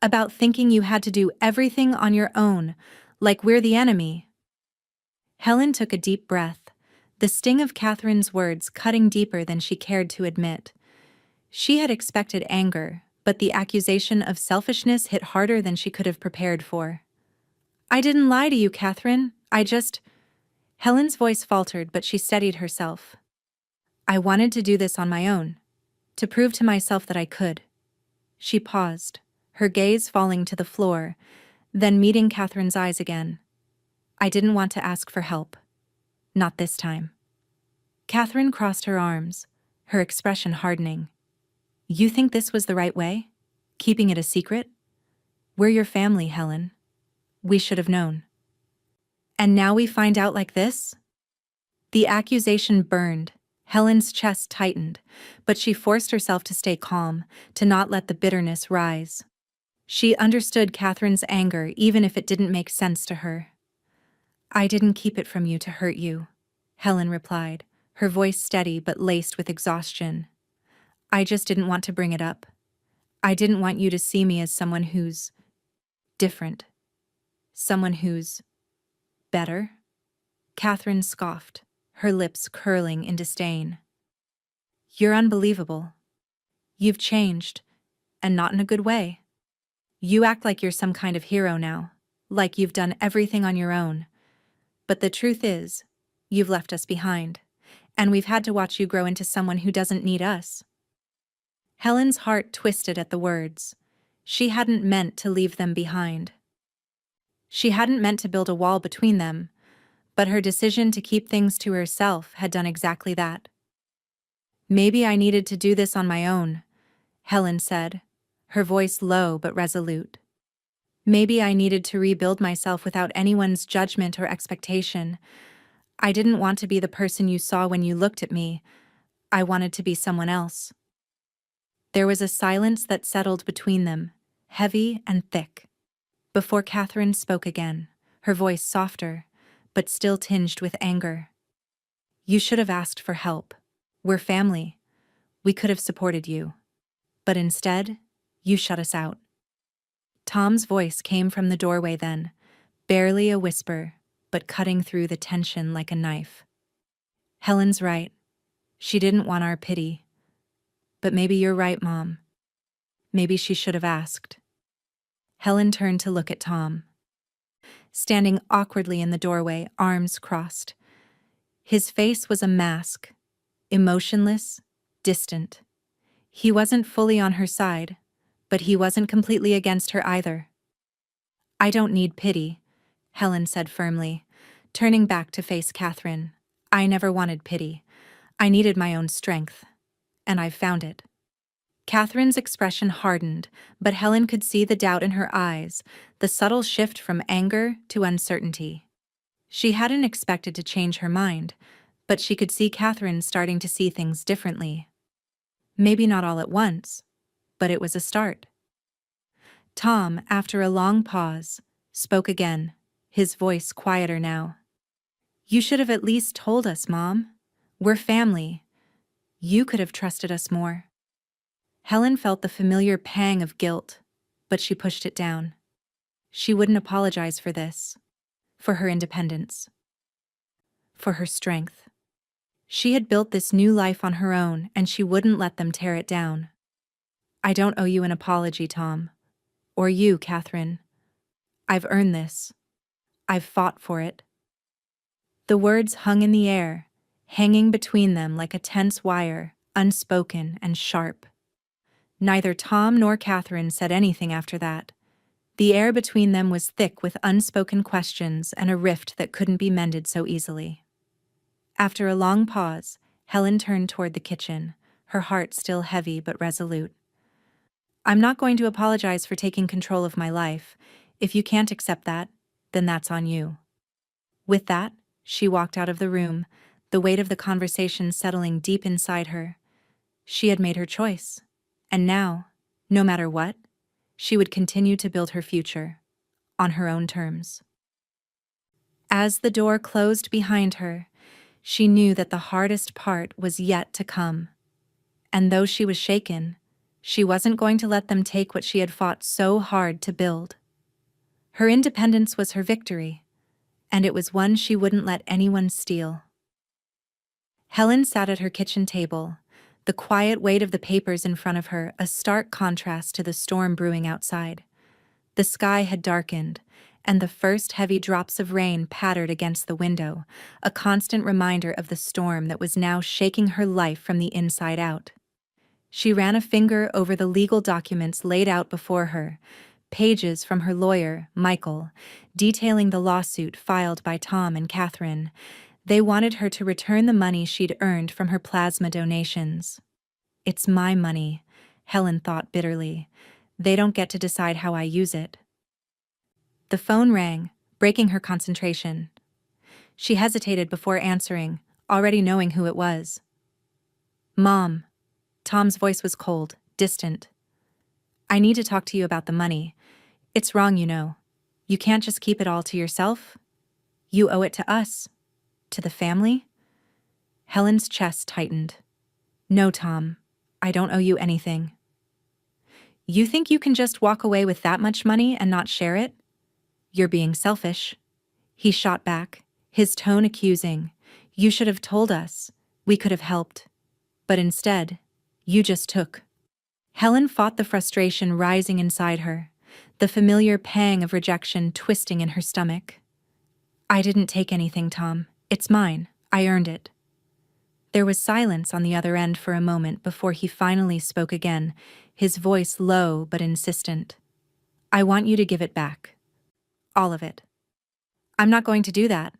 about thinking you had to do everything on your own, like we're the enemy." Helen took a deep breath, the sting of Catherine's words cutting deeper than she cared to admit. She had expected anger, but the accusation of selfishness hit harder than she could have prepared for. "I didn't lie to you, Catherine. Helen's voice faltered, but she steadied herself. "I wanted to do this on my own, to prove to myself that I could." She paused, her gaze falling to the floor, then meeting Catherine's eyes again. "I didn't want to ask for help. Not this time." Catherine crossed her arms, her expression hardening. "You think this was the right way? Keeping it a secret? We're your family, Helen. We should have known. And now we find out like this?" The accusation burned. Helen's chest tightened, but she forced herself to stay calm, to not let the bitterness rise. She understood Catherine's anger even if it didn't make sense to her. "I didn't keep it from you to hurt you," Helen replied, her voice steady but laced with exhaustion. "I just didn't want to bring it up. I didn't want you to see me as someone who's different. Someone who's better." Catherine scoffed, her lips curling in disdain. "You're unbelievable. You've changed, and not in a good way. You act like you're some kind of hero now, like you've done everything on your own. But the truth is, you've left us behind, and we've had to watch you grow into someone who doesn't need us." Helen's heart twisted at the words. She hadn't meant to leave them behind. She hadn't meant to build a wall between them, but her decision to keep things to herself had done exactly that. "Maybe I needed to do this on my own," Helen said, her voice low but resolute. "Maybe I needed to rebuild myself without anyone's judgment or expectation. I didn't want to be the person you saw when you looked at me. I wanted to be someone else." There was a silence that settled between them, heavy and thick. Before Catherine spoke again, her voice softer, but still tinged with anger. "You should have asked for help. We're family. We could have supported you. But instead, you shut us out." Tom's voice came from the doorway then, barely a whisper, but cutting through the tension like a knife. "Helen's right. She didn't want our pity. But maybe you're right, Mom. Maybe she should have asked." Helen turned to look at Tom. Standing awkwardly in the doorway, arms crossed. His face was a mask, emotionless, distant. He wasn't fully on her side, but he wasn't completely against her either. "I don't need pity," Helen said firmly, turning back to face Catherine. "I never wanted pity. I needed my own strength. And I've found it." Catherine's expression hardened, but Helen could see the doubt in her eyes, the subtle shift from anger to uncertainty. She hadn't expected to change her mind, but she could see Catherine starting to see things differently. Maybe not all at once, but it was a start. Tom, after a long pause, spoke again, his voice quieter now. "You should have at least told us, Mom. We're family. You could have trusted us more." Helen felt the familiar pang of guilt, but she pushed it down. She wouldn't apologize for this, for her independence, for her strength. She had built this new life on her own, and she wouldn't let them tear it down. "I don't owe you an apology, Tom. Or you, Catherine. I've earned this. I've fought for it." The words hung in the air, hanging between them like a tense wire, unspoken and sharp. Neither Tom nor Catherine said anything after that. The air between them was thick with unspoken questions and a rift that couldn't be mended so easily. After a long pause, Helen turned toward the kitchen, her heart still heavy but resolute. "I'm not going to apologize for taking control of my life. If you can't accept that, then that's on you." With that, she walked out of the room, the weight of the conversation settling deep inside her. She had made her choice. And now, no matter what, she would continue to build her future, on her own terms. As the door closed behind her, she knew that the hardest part was yet to come. And though she was shaken, she wasn't going to let them take what she had fought so hard to build. Her independence was her victory, and it was one she wouldn't let anyone steal. Helen sat at her kitchen table, the quiet weight of the papers in front of her a stark contrast to the storm brewing outside. The sky had darkened, and the first heavy drops of rain pattered against the window, a constant reminder of the storm that was now shaking her life from the inside out. She ran a finger over the legal documents laid out before her, pages from her lawyer, Michael, detailing the lawsuit filed by Tom and Catherine. They wanted her to return the money she'd earned from her plasma donations. "It's my money," Helen thought bitterly. "They don't get to decide how I use it." The phone rang, breaking her concentration. She hesitated before answering, already knowing who it was. "Mom." Tom's voice was cold, distant. "I need to talk to you about the money. It's wrong, you know. You can't just keep it all to yourself. You owe it to us. To the family." Helen's chest tightened. "No, Tom. I don't owe you anything." "You think you can just walk away with that much money and not share it? You're being selfish." He shot back, his tone accusing. "You should have told us. We could have helped. But instead, you just took." Helen fought the frustration rising inside her, the familiar pang of rejection twisting in her stomach. "I didn't take anything, Tom. It's mine. I earned it." There was silence on the other end for a moment before he finally spoke again, his voice low but insistent. "I want you to give it back. All of it." "I'm not going to do that,"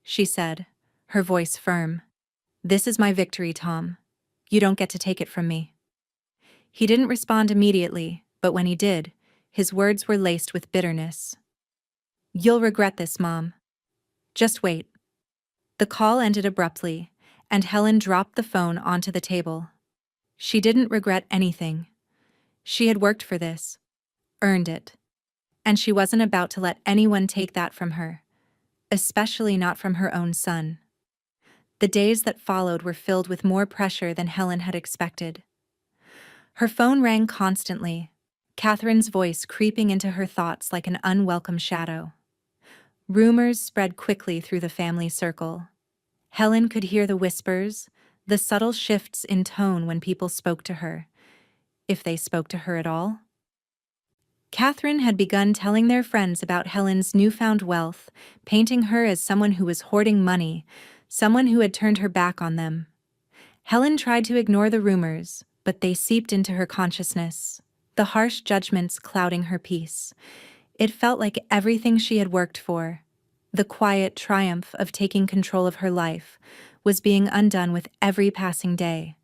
she said, her voice firm. "This is my victory, Tom. You don't get to take it from me." He didn't respond immediately, but when he did, his words were laced with bitterness. "You'll regret this, Mom. Just wait." The call ended abruptly, and Helen dropped the phone onto the table. She didn't regret anything. She had worked for this, earned it, and she wasn't about to let anyone take that from her, especially not from her own son. The days that followed were filled with more pressure than Helen had expected. Her phone rang constantly, Catherine's voice creeping into her thoughts like an unwelcome shadow. Rumors spread quickly through the family circle. Helen could hear the whispers, the subtle shifts in tone when people spoke to her, if they spoke to her at all. Catherine had begun telling their friends about Helen's newfound wealth, painting her as someone who was hoarding money, someone who had turned her back on them. Helen tried to ignore the rumors, but they seeped into her consciousness, the harsh judgments clouding her peace. It felt like everything she had worked for, the quiet triumph of taking control of her life, was being undone with every passing day.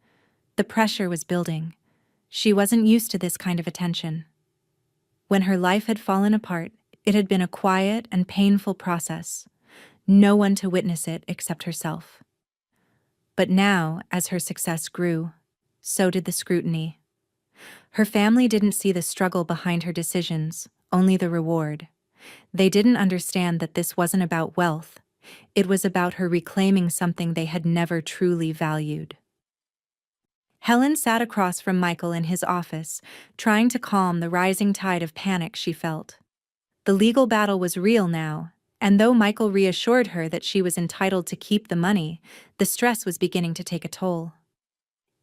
The pressure was building. She wasn't used to this kind of attention. When her life had fallen apart, it had been a quiet and painful process. No one to witness it except herself. But now, as her success grew, so did the scrutiny. Her family didn't see the struggle behind her decisions, only the reward. They didn't understand that this wasn't about wealth. It was about her reclaiming something they had never truly valued. Helen sat across from Michael in his office, trying to calm the rising tide of panic she felt. The legal battle was real now, and though Michael reassured her that she was entitled to keep the money, the stress was beginning to take a toll.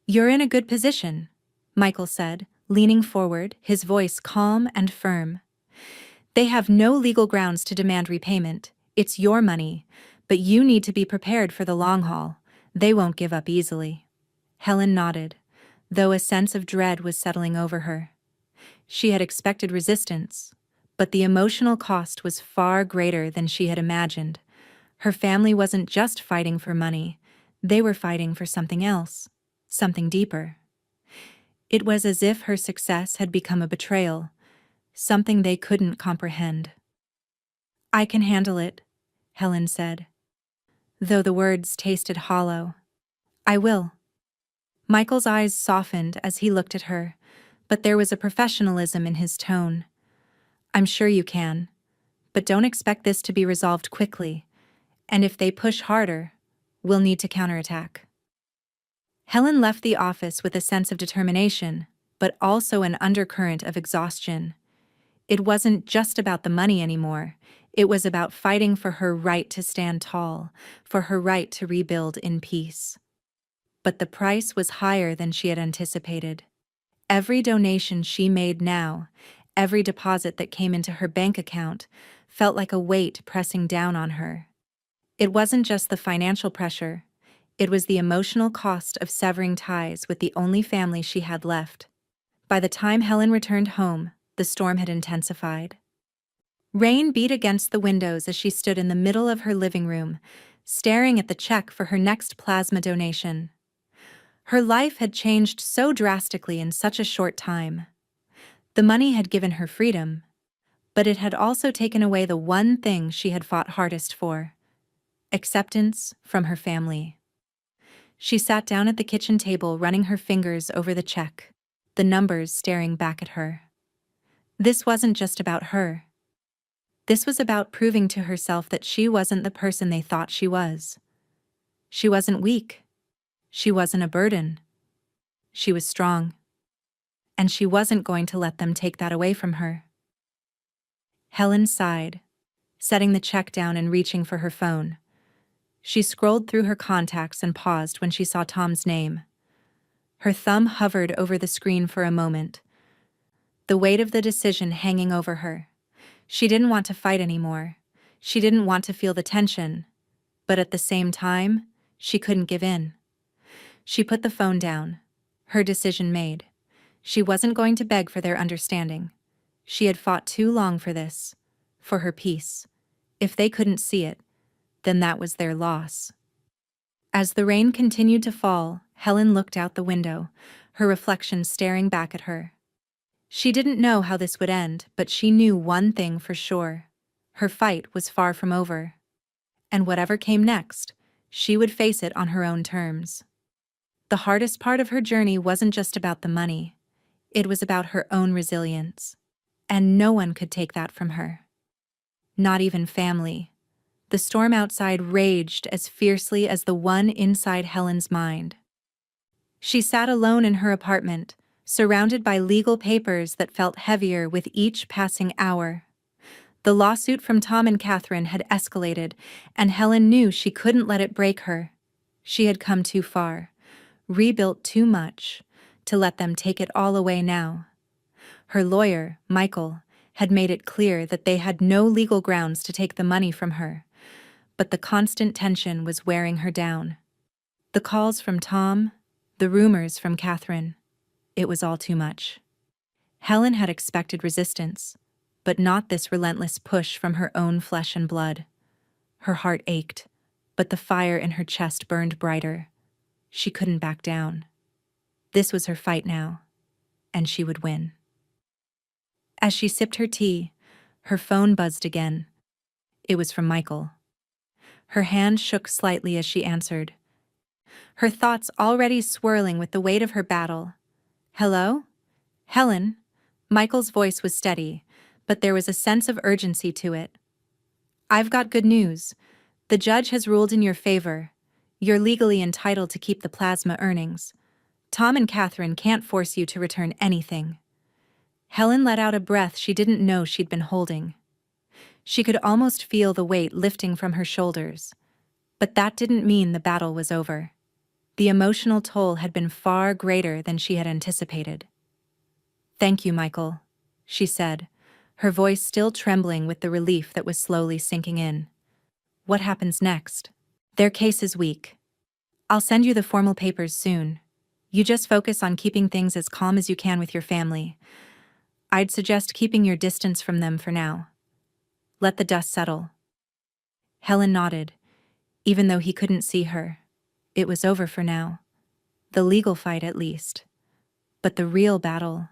"You're in a good position," Michael said, leaning forward, his voice calm and firm. "They have no legal grounds to demand repayment. It's your money, but you need to be prepared for the long haul. They won't give up easily. Helen nodded, though a sense of dread was settling over her. She had expected resistance, but the emotional cost was far greater than she had imagined. Her family wasn't just fighting for money, they were fighting for something else, something deeper. It was as if her success had become a betrayal, something they couldn't comprehend. "I can handle it," Helen said, though the words tasted hollow. "I will." Michael's eyes softened as he looked at her, but there was a professionalism in his tone. "I'm sure you can, but don't expect this to be resolved quickly, and if they push harder, we'll need to counterattack." Helen left the office with a sense of determination, but also an undercurrent of exhaustion. It wasn't just about the money anymore. It was about fighting for her right to stand tall, for her right to rebuild in peace. But the price was higher than she had anticipated. Every donation she made now, every deposit that came into her bank account, felt like a weight pressing down on her. It wasn't just the financial pressure, it was the emotional cost of severing ties with the only family she had left. By the time Helen returned home, the storm had intensified. Rain beat against the windows as she stood in the middle of her living room, staring at the check for her next plasma donation. Her life had changed so drastically in such a short time. The money had given her freedom, but it had also taken away the one thing she had fought hardest for: acceptance from her family. She sat down at the kitchen table, running her fingers over the check, the numbers staring back at her. This wasn't just about her. This was about proving to herself that she wasn't the person they thought she was. She wasn't weak. She wasn't a burden. She was strong. And she wasn't going to let them take that away from her. Helen sighed, setting the check down and reaching for her phone. She scrolled through her contacts and paused when she saw Tom's name. Her thumb hovered over the screen for a moment, the weight of the decision hanging over her. She didn't want to fight anymore. She didn't want to feel the tension, but at the same time, she couldn't give in. She put the phone down, her decision made. She wasn't going to beg for their understanding. She had fought too long for this, for her peace. If they couldn't see it, then that was their loss. As the rain continued to fall, Helen looked out the window, her reflection staring back at her. She didn't know how this would end, but she knew one thing for sure. Her fight was far from over. And whatever came next, she would face it on her own terms. The hardest part of her journey wasn't just about the money. It was about her own resilience. And no one could take that from her. Not even family. The storm outside raged as fiercely as the one inside Helen's mind. She sat alone in her apartment, surrounded by legal papers that felt heavier with each passing hour. The lawsuit from Tom and Catherine had escalated, and Helen knew she couldn't let it break her. She had come too far, rebuilt too much, to let them take it all away now. Her lawyer, Michael, had made it clear that they had no legal grounds to take the money from her, but the constant tension was wearing her down. The calls from Tom, the rumors from Catherine, it was all too much. Helen had expected resistance, but not this relentless push from her own flesh and blood. Her heart ached, but the fire in her chest burned brighter. She couldn't back down. This was her fight now, and she would win. As she sipped her tea, her phone buzzed again. It was from Michael. Her hand shook slightly as she answered, her thoughts already swirling with the weight of her battle. "Hello? Helen?" Michael's voice was steady, but there was a sense of urgency to it. "I've got good news. The judge has ruled in your favor. You're legally entitled to keep the plasma earnings. Tom and Catherine can't force you to return anything." Helen let out a breath she didn't know she'd been holding. She could almost feel the weight lifting from her shoulders. But that didn't mean the battle was over. The emotional toll had been far greater than she had anticipated. "Thank you, Michael," she said, her voice still trembling with the relief that was slowly sinking in. What happens next? Their case is weak. I'll send you the formal papers soon. You just focus on keeping things as calm as you can with your family. I'd suggest keeping your distance from them for now. Let the dust settle. Helen nodded, even though he couldn't see her. It was over for now. The legal fight, at least. But the real battle,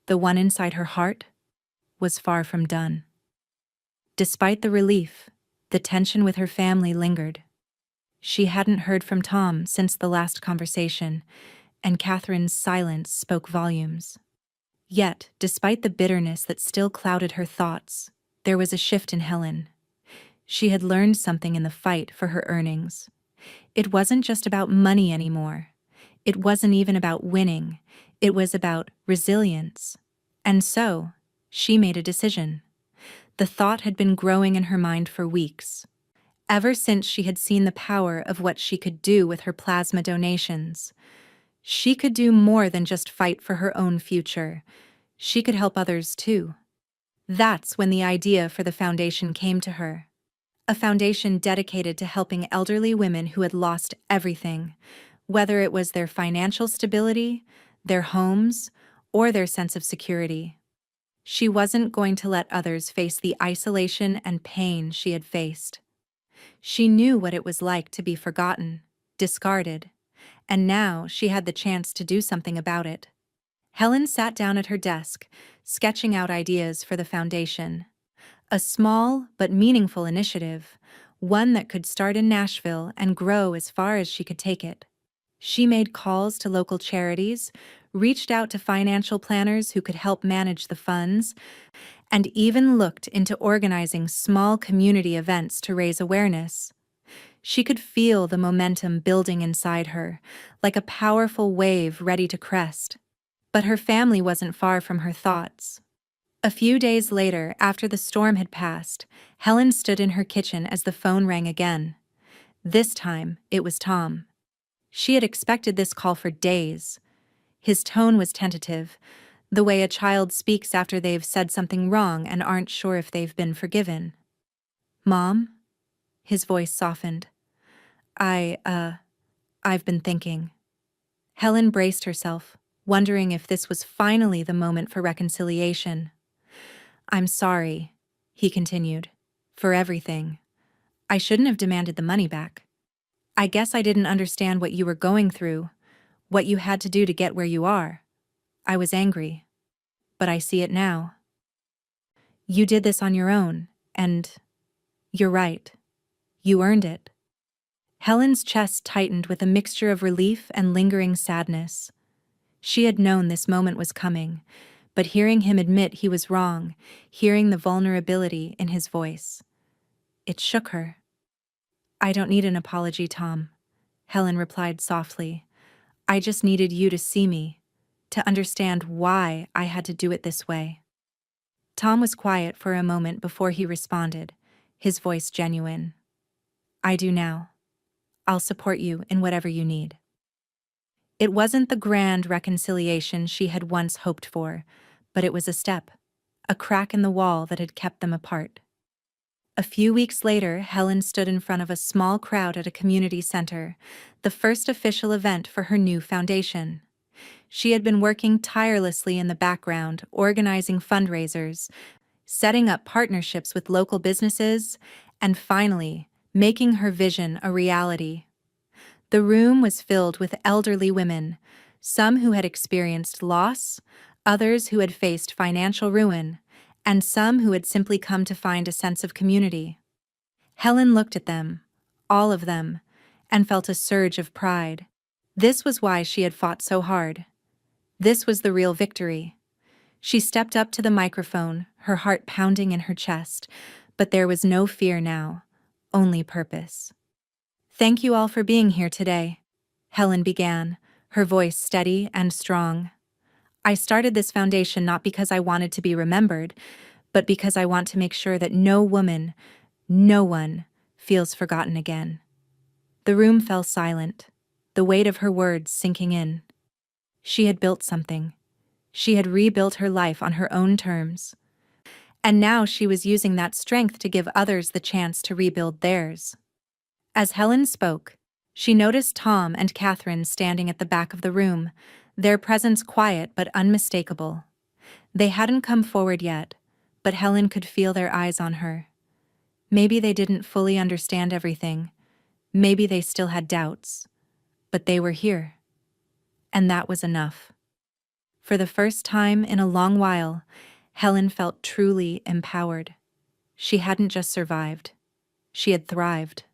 the one inside her heart, was far from done. Despite the relief, the tension with her family lingered. She hadn't heard from Tom since the last conversation, and Catherine's silence spoke volumes. Yet, despite the bitterness that still clouded her thoughts, there was a shift in Helen. She had learned something in the fight for her earnings. It wasn't just about money anymore. It wasn't even about winning. It was about resilience. And so, she made a decision. The thought had been growing in her mind for weeks. Ever since she had seen the power of what she could do with her plasma donations. She could do more than just fight for her own future. She could help others too. That's when the idea for the foundation came to her. A foundation dedicated to helping elderly women who had lost everything, whether it was their financial stability, their homes, or their sense of security. She wasn't going to let others face the isolation and pain she had faced. She knew what it was like to be forgotten, discarded, and now she had the chance to do something about it. Helen sat down at her desk, sketching out ideas for the foundation. A small but meaningful initiative, one that could start in Nashville and grow as far as she could take it. She made calls to local charities, reached out to financial planners who could help manage the funds, and even looked into organizing small community events to raise awareness. She could feel the momentum building inside her, like a powerful wave ready to crest. But her family wasn't far from her thoughts. A few days later, after the storm had passed, Helen stood in her kitchen as the phone rang again. This time, it was Tom. She had expected this call for days. His tone was tentative, the way a child speaks after they've said something wrong and aren't sure if they've been forgiven. "Mom?" His voice softened. I've been thinking." Helen braced herself, wondering if this was finally the moment for reconciliation. "I'm sorry," he continued, "for everything. I shouldn't have demanded the money back. I guess I didn't understand what you were going through, what you had to do to get where you are. I was angry. But I see it now. You did this on your own, and you're right. You earned it." Helen's chest tightened with a mixture of relief and lingering sadness. She had known this moment was coming, but hearing him admit he was wrong, hearing the vulnerability in his voice, it shook her. "I don't need an apology, Tom," Helen replied softly. "I just needed you to see me, to understand why I had to do it this way." Tom was quiet for a moment before he responded, his voice genuine. "I do now. I'll support you in whatever you need." It wasn't the grand reconciliation she had once hoped for, but it was a step, a crack in the wall that had kept them apart. A few weeks later, Helen stood in front of a small crowd at a community center, the first official event for her new foundation. She had been working tirelessly in the background, organizing fundraisers, setting up partnerships with local businesses, and finally, making her vision a reality. The room was filled with elderly women, some who had experienced loss, others who had faced financial ruin, and some who had simply come to find a sense of community. Helen looked at them, all of them, and felt a surge of pride. This was why she had fought so hard. This was the real victory. She stepped up to the microphone, her heart pounding in her chest, but there was no fear now, only purpose. "Thank you all for being here today," Helen began, her voice steady and strong. "I started this foundation not because I wanted to be remembered, but because I want to make sure that no woman, no one, feels forgotten again." The room fell silent, the weight of her words sinking in. She had built something. She had rebuilt her life on her own terms. And now she was using that strength to give others the chance to rebuild theirs. As Helen spoke, she noticed Tom and Catherine standing at the back of the room, their presence quiet but unmistakable. They hadn't come forward yet, but Helen could feel their eyes on her. Maybe they didn't fully understand everything. Maybe they still had doubts. But they were here. And that was enough. For the first time in a long while, Helen felt truly empowered. She hadn't just survived. She had thrived.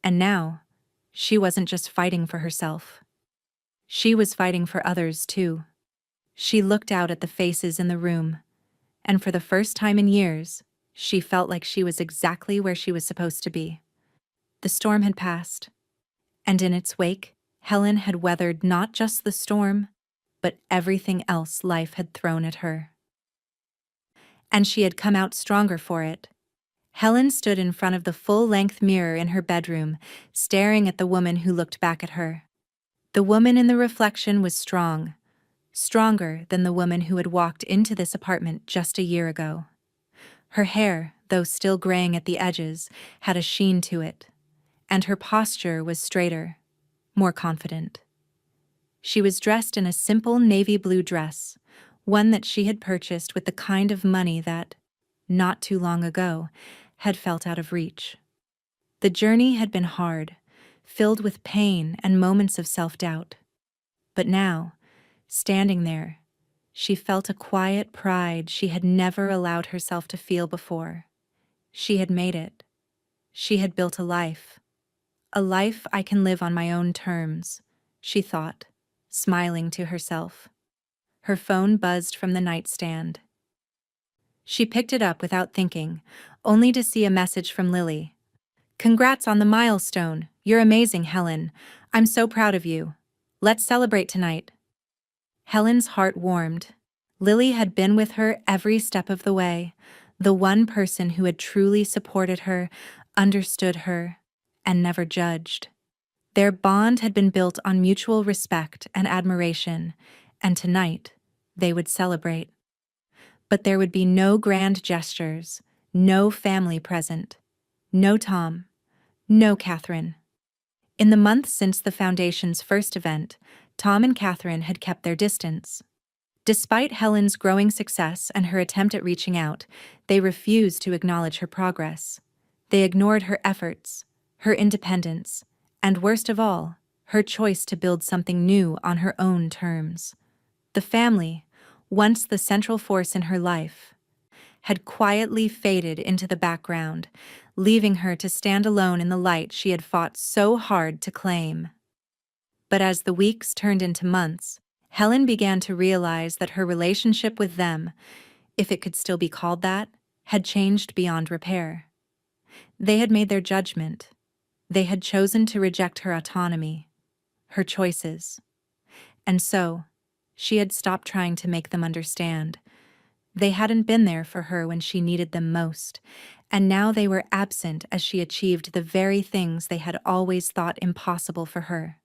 And now, she wasn't just fighting for herself. She was fighting for others, too. She looked out at the faces in the room, and for the first time in years, she felt like she was exactly where she was supposed to be. The storm had passed, and in its wake, Helen had weathered not just the storm, but everything else life had thrown at her. And she had come out stronger for it. Helen stood in front of the full-length mirror in her bedroom, staring at the woman who looked back at her. The woman in the reflection was strong, stronger than the woman who had walked into this apartment just a year ago. Her hair, though still graying at the edges, had a sheen to it, and her posture was straighter, more confident. She was dressed in a simple navy blue dress, one that she had purchased with the kind of money that, not too long ago, had felt out of reach. The journey had been hard, filled with pain and moments of self-doubt. But now, standing there, she felt a quiet pride she had never allowed herself to feel before. She had made it. She had built a life. A life I can live on my own terms, she thought, smiling to herself. Her phone buzzed from the nightstand. She picked it up without thinking, only to see a message from Lily. "Congrats on the milestone. You're amazing, Helen. I'm so proud of you. Let's celebrate tonight." Helen's heart warmed. Lily had been with her every step of the way, the one person who had truly supported her, understood her, and never judged. Their bond had been built on mutual respect and admiration, and tonight, they would celebrate. But there would be no grand gestures, no family present, no Tom, no Catherine. In the months since the Foundation's first event, Tom and Catherine had kept their distance. Despite Helen's growing success and her attempt at reaching out, they refused to acknowledge her progress. They ignored her efforts, her independence, and worst of all, her choice to build something new on her own terms. The family, once the central force in her life, had quietly faded into the background, leaving her to stand alone in the light she had fought so hard to claim. But as the weeks turned into months, Helen began to realize that her relationship with them, if it could still be called that, had changed beyond repair. They had made their judgment. They had chosen to reject her autonomy, her choices. And so, she had stopped trying to make them understand. They hadn't been there for her when she needed them most, and now they were absent as she achieved the very things they had always thought impossible for her.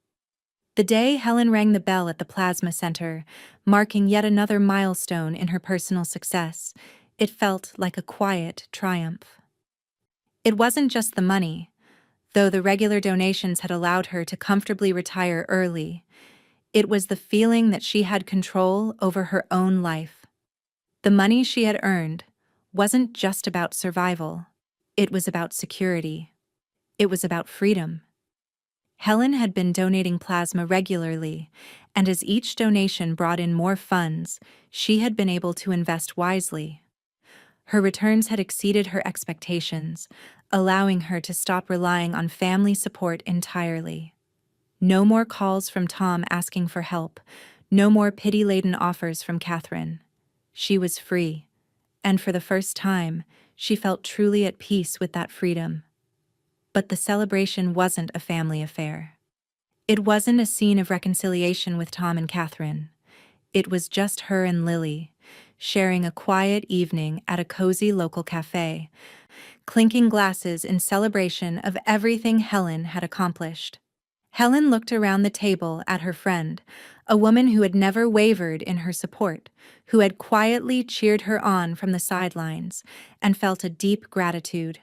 The day Helen rang the bell at the Plasma Center, marking yet another milestone in her personal success, it felt like a quiet triumph. It wasn't just the money, though the regular donations had allowed her to comfortably retire early. It was the feeling that she had control over her own life. The money she had earned wasn't just about survival. It was about security. It was about freedom. Helen had been donating plasma regularly, and as each donation brought in more funds, she had been able to invest wisely. Her returns had exceeded her expectations, allowing her to stop relying on family support entirely. No more calls from Tom asking for help, no more pity-laden offers from Catherine. She was free, and for the first time, she felt truly at peace with that freedom. But the celebration wasn't a family affair. It wasn't a scene of reconciliation with Tom and Catherine. It was just her and Lily, sharing a quiet evening at a cozy local cafe, clinking glasses in celebration of everything Helen had accomplished. Helen looked around the table at her friend, a woman who had never wavered in her support, who had quietly cheered her on from the sidelines, and felt a deep gratitude.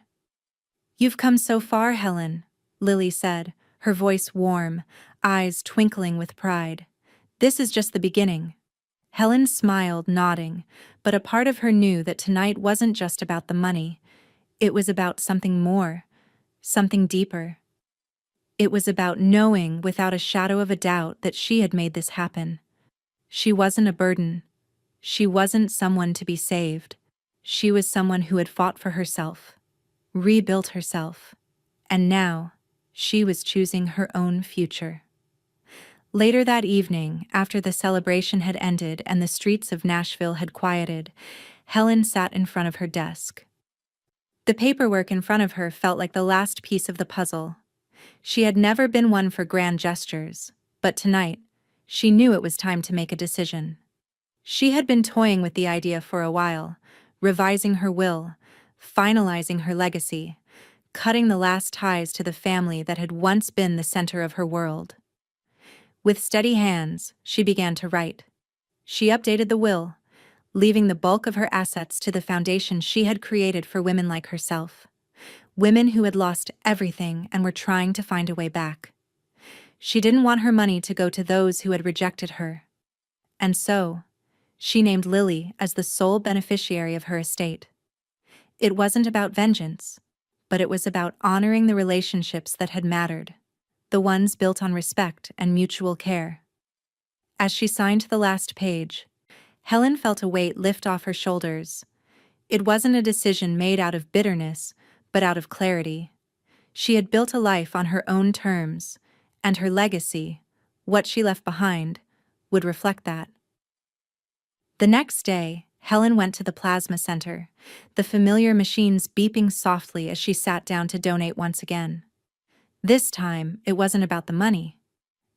"You've come so far, Helen. Lily said, her voice warm, eyes twinkling with pride. This is just the beginning. Helen smiled, nodding, but a part of her knew that tonight wasn't just about the money. It was about something more, something deeper. It was about knowing without a shadow of a doubt that she had made this happen. She wasn't a burden. She wasn't someone to be saved. She was someone who had fought for herself, rebuilt herself, and now she was choosing her own future. Later that evening, after the celebration had ended and the streets of Nashville had quieted, Helen sat in front of her desk. The paperwork in front of her felt like the last piece of the puzzle. She had never been one for grand gestures, but tonight, she knew it was time to make a decision. She had been toying with the idea for a while, revising her will, finalizing her legacy, cutting the last ties to the family that had once been the center of her world. With steady hands, she began to write. She updated the will, leaving the bulk of her assets to the foundation she had created for women like herself. Women who had lost everything and were trying to find a way back. She didn't want her money to go to those who had rejected her. And so, she named Lily as the sole beneficiary of her estate. It wasn't about vengeance, but it was about honoring the relationships that had mattered, the ones built on respect and mutual care. As she signed the last page, Helen felt a weight lift off her shoulders. It wasn't a decision made out of bitterness, but out of clarity. She had built a life on her own terms, and her legacy, what she left behind, would reflect that. The next day, Helen went to the plasma center, the familiar machines beeping softly as she sat down to donate once again. This time, it wasn't about the money.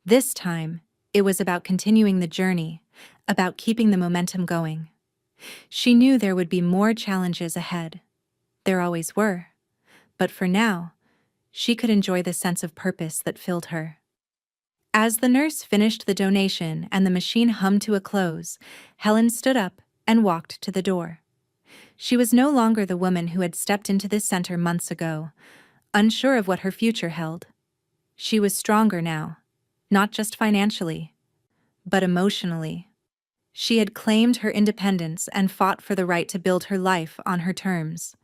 This time, it was about continuing the journey, about keeping the momentum going. She knew there would be more challenges ahead. There always were. But for now, she could enjoy the sense of purpose that filled her. As the nurse finished the donation and the machine hummed to a close, Helen stood up and walked to the door. She was no longer the woman who had stepped into this center months ago, unsure of what her future held. She was stronger now, not just financially, but emotionally. She had claimed her independence and fought for the right to build her life on her terms.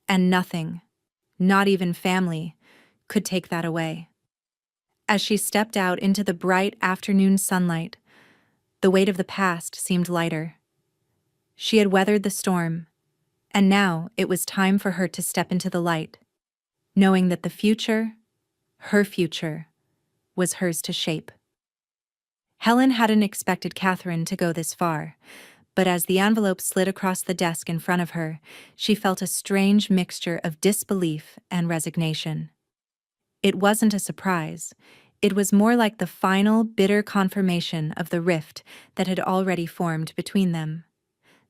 And nothing, not even family, could take that away. As she stepped out into the bright afternoon sunlight, the weight of the past seemed lighter. She had weathered the storm, and now it was time for her to step into the light, knowing that the future, her future, was hers to shape. Helen hadn't expected Catherine to go this far, but as the envelope slid across the desk in front of her, she felt a strange mixture of disbelief and resignation. It wasn't a surprise. It was more like the final, bitter confirmation of the rift that had already formed between them.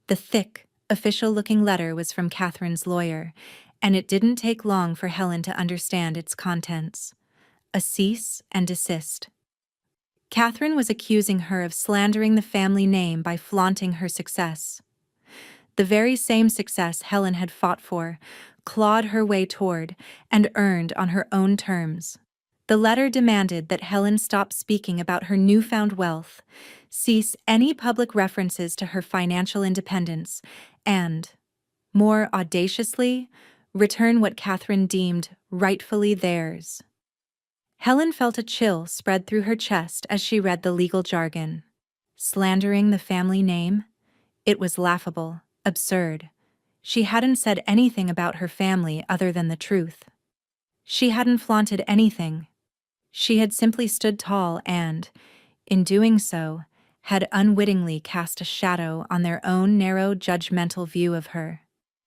The thick, official-looking letter was from Catherine's lawyer, and it didn't take long for Helen to understand its contents. A cease and desist. Catherine was accusing her of slandering the family name by flaunting her success. The very same success Helen had fought for, clawed her way toward, and earned on her own terms. The letter demanded that Helen stop speaking about her newfound wealth, cease any public references to her financial independence, and, more audaciously, return what Catherine deemed rightfully theirs. Helen felt a chill spread through her chest as she read the legal jargon. Slandering the family name? It was laughable, absurd. She hadn't said anything about her family other than the truth. She hadn't flaunted anything. She had simply stood tall and, in doing so, had unwittingly cast a shadow on their own narrow, judgmental view of her.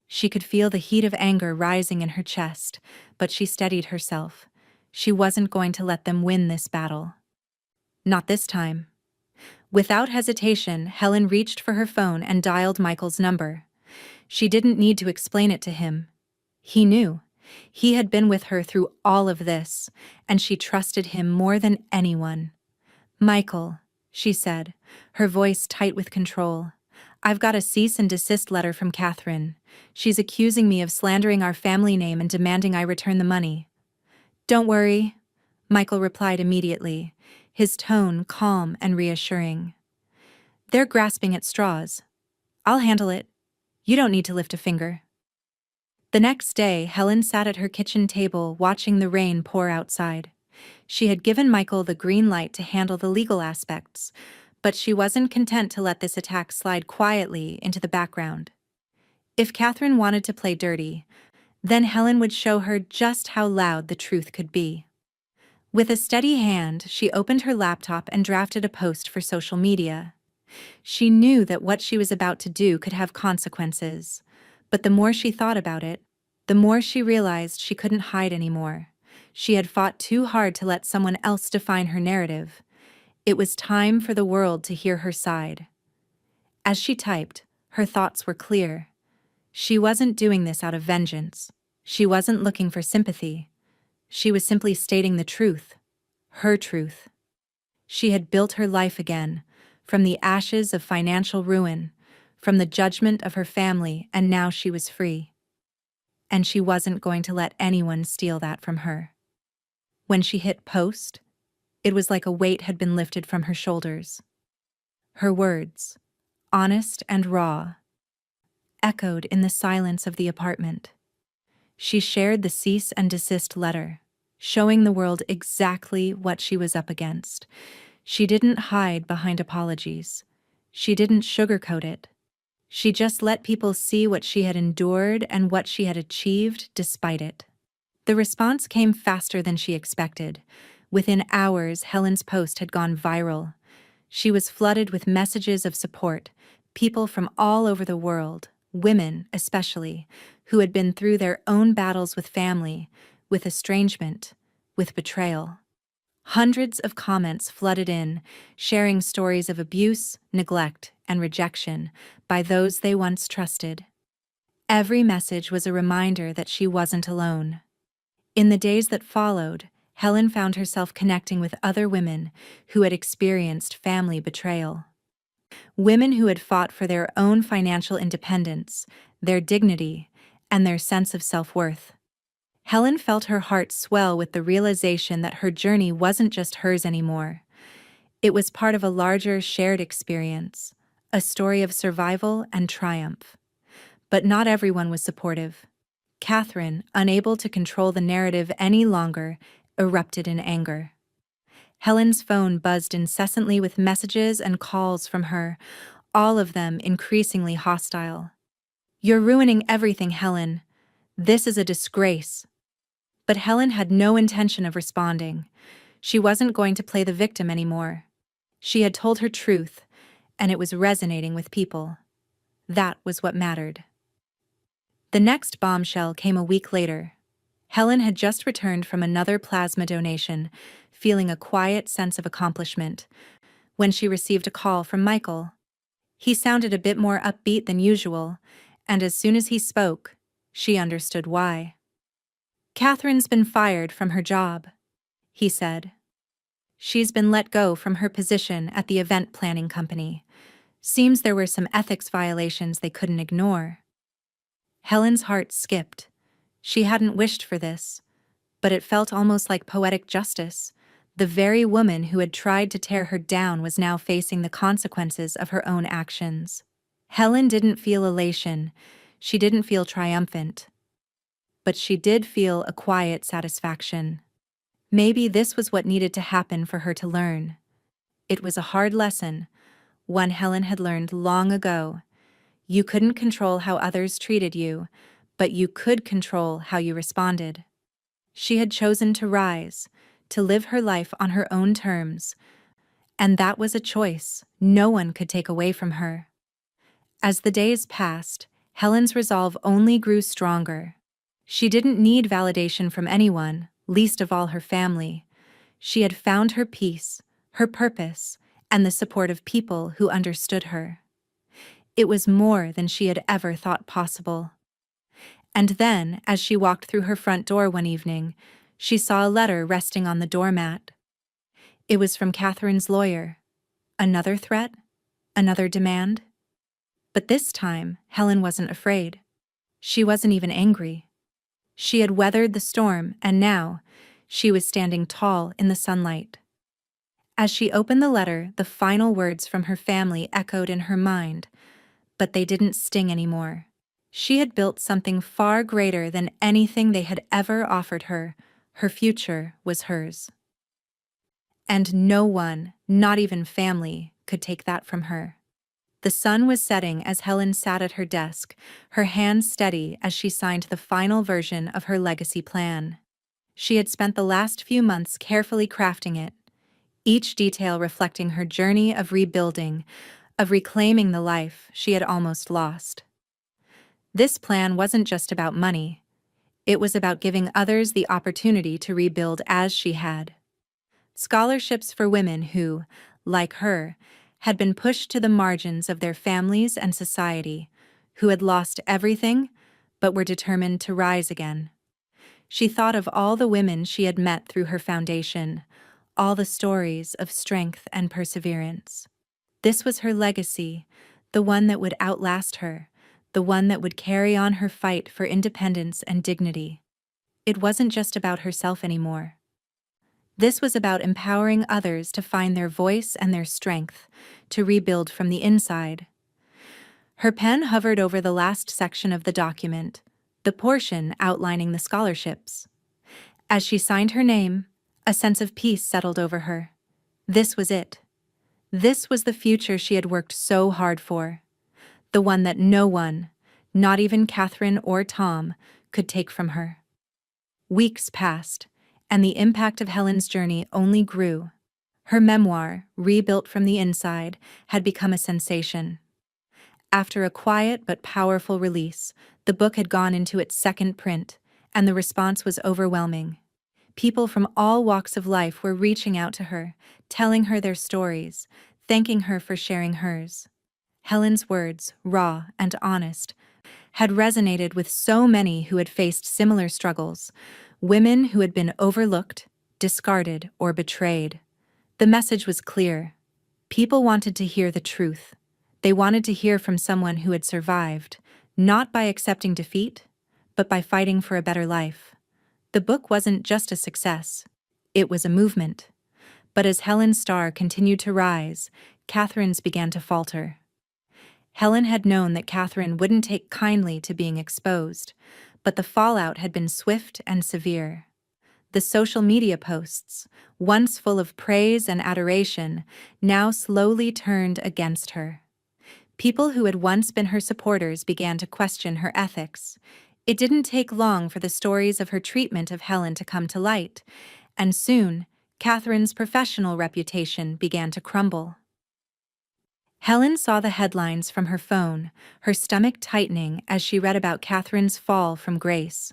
She could feel the heat of anger rising in her chest, but she steadied herself. She wasn't going to let them win this battle. Not this time. Without hesitation, Helen reached for her phone and dialed Michael's number. She didn't need to explain it to him. He knew. He had been with her through all of this, and she trusted him more than anyone. "Michael," she said, her voice tight with control. "I've got a cease and desist letter from Catherine. She's accusing me of slandering our family name and demanding I return the money." Don't worry, Michael replied immediately, his tone calm and reassuring. They're grasping at straws. I'll handle it. You don't need to lift a finger. The next day, Helen sat at her kitchen table watching the rain pour outside. She had given Michael the green light to handle the legal aspects, but she wasn't content to let this attack slide quietly into the background. If Catherine wanted to play dirty, then Helen would show her just how loud the truth could be. With a steady hand, she opened her laptop and drafted a post for social media. She knew that what she was about to do could have consequences, but the more she thought about it, the more she realized she couldn't hide anymore. She had fought too hard to let someone else define her narrative. It was time for the world to hear her side. As she typed, her thoughts were clear. She wasn't doing this out of vengeance. She wasn't looking for sympathy. She was simply stating the truth, her truth. She had built her life again, from the ashes of financial ruin, from the judgment of her family, and now she was free. And she wasn't going to let anyone steal that from her. When she hit post, it was like a weight had been lifted from her shoulders. Her words, honest and raw, echoed in the silence of the apartment. She shared the cease and desist letter, showing the world exactly what she was up against. She didn't hide behind apologies. She didn't sugarcoat it. She just let people see what she had endured and what she had achieved despite it. The response came faster than she expected. Within hours, Helen's post had gone viral. She was flooded with messages of support, people from all over the world, women especially, who had been through their own battles with family, with estrangement, with betrayal. Hundreds of comments flooded in, sharing stories of abuse, neglect, and rejection by those they once trusted. Every message was a reminder that she wasn't alone. In the days that followed, Helen found herself connecting with other women who had experienced family betrayal. Women who had fought for their own financial independence, their dignity, and their sense of self-worth. Helen felt her heart swell with the realization that her journey wasn't just hers anymore. It was part of a larger shared experience, a story of survival and triumph. But not everyone was supportive. Catherine, unable to control the narrative any longer, erupted in anger. Helen's phone buzzed incessantly with messages and calls from her, all of them increasingly hostile. "You're ruining everything, Helen. This is a disgrace." But Helen had no intention of responding. She wasn't going to play the victim anymore. She had told her truth, and it was resonating with people. That was what mattered. The next bombshell came a week later. Helen had just returned from another plasma donation, feeling a quiet sense of accomplishment, when she received a call from Michael. He sounded a bit more upbeat than usual, and as soon as he spoke, she understood why. "Catherine's been fired from her job," he said. "She's been let go from her position at the event planning company. Seems there were some ethics violations they couldn't ignore." Helen's heart skipped. She hadn't wished for this, but it felt almost like poetic justice. The very woman who had tried to tear her down was now facing the consequences of her own actions. Helen didn't feel elation. She didn't feel triumphant. But she did feel a quiet satisfaction. Maybe this was what needed to happen for her to learn. It was a hard lesson, one Helen had learned long ago. You couldn't control how others treated you, but you could control how you responded. She had chosen to rise, to live her life on her own terms, and that was a choice no one could take away from her. As the days passed, Helen's resolve only grew stronger. She didn't need validation from anyone, least of all her family. She had found her peace, her purpose, and the support of people who understood her. It was more than she had ever thought possible. And then, as she walked through her front door one evening, she saw a letter resting on the doormat. It was from Catherine's lawyer. Another threat? Another demand? But this time, Helen wasn't afraid. She wasn't even angry. She had weathered the storm, and now, She was standing tall in the sunlight. As she opened the letter, the final words from her family echoed in her mind, but they didn't sting anymore. She had built something far greater than anything they had ever offered her. Her future was hers. And no one, not even family, could take that from her. The sun was setting as Helen sat at her desk, her hands steady as she signed the final version of her legacy plan. She had spent the last few months carefully crafting it, each detail reflecting her journey of rebuilding, of reclaiming the life she had almost lost. This plan wasn't just about money. It was about giving others the opportunity to rebuild as she had. Scholarships for women who, like her, had been pushed to the margins of their families and society, who had lost everything but were determined to rise again. She thought of all the women she had met through her foundation, all the stories of strength and perseverance. This was her legacy, the one that would outlast her, the one that would carry on her fight for independence and dignity. It wasn't just about herself anymore. This was about empowering others to find their voice and their strength, to rebuild from the inside. Her pen hovered over the last section of the document, the portion outlining the scholarships. As she signed her name, a sense of peace settled over her. This was it. This was the future she had worked so hard for. The one that no one, not even Catherine or Tom, could take from her. Weeks passed, and the impact of Helen's journey only grew. Her memoir, Rebuilt from the Inside, had become a sensation. After a quiet but powerful release, the book had gone into its second print, and the response was overwhelming. People from all walks of life were reaching out to her, telling her their stories, thanking her for sharing hers. Helen's words, raw and honest, had resonated with so many who had faced similar struggles, women who had been overlooked, discarded, or betrayed. The message was clear. People wanted to hear the truth. They wanted to hear from someone who had survived, not by accepting defeat, but by fighting for a better life. The book wasn't just a success. It was a movement. But as Helen's star continued to rise, Catherine's began to falter. Helen had known that Catherine wouldn't take kindly to being exposed, but the fallout had been swift and severe. The social media posts, once full of praise and adoration, now slowly turned against her. People who had once been her supporters began to question her ethics. It didn't take long for the stories of her treatment of Helen to come to light, and soon, Catherine's professional reputation began to crumble. Helen saw the headlines from her phone, her stomach tightening as she read about Catherine's fall from grace.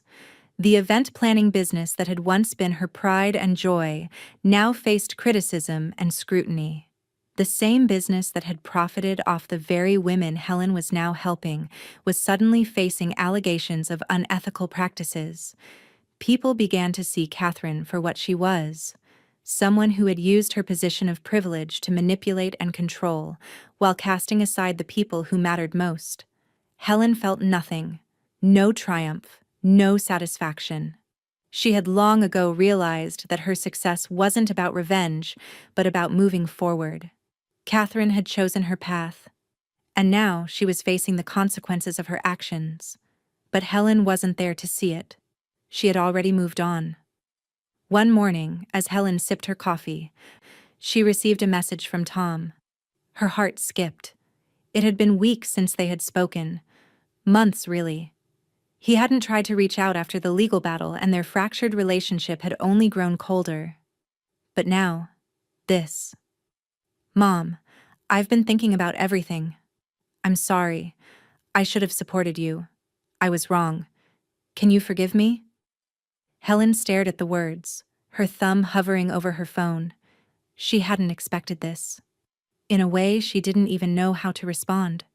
The event planning business that had once been her pride and joy now faced criticism and scrutiny. The same business that had profited off the very women Helen was now helping was suddenly facing allegations of unethical practices. People began to see Catherine for what she was, someone who had used her position of privilege to manipulate and control, while casting aside the people who mattered most. Helen felt nothing, no triumph, no satisfaction. She had long ago realized that her success wasn't about revenge, but about moving forward. Catherine had chosen her path, and now she was facing the consequences of her actions. But Helen wasn't there to see it. She had already moved on. One morning, as Helen sipped her coffee, she received a message from Tom. Her heart skipped. It had been weeks since they had spoken. Months, really. He hadn't tried to reach out after the legal battle, and their fractured relationship had only grown colder. But now, this. Mom, I've been thinking about everything. I'm sorry. I should have supported you. I was wrong. Can you forgive me? Helen stared at the words, her thumb hovering over her phone. She hadn't expected this. In a way, she didn't even know how to respond.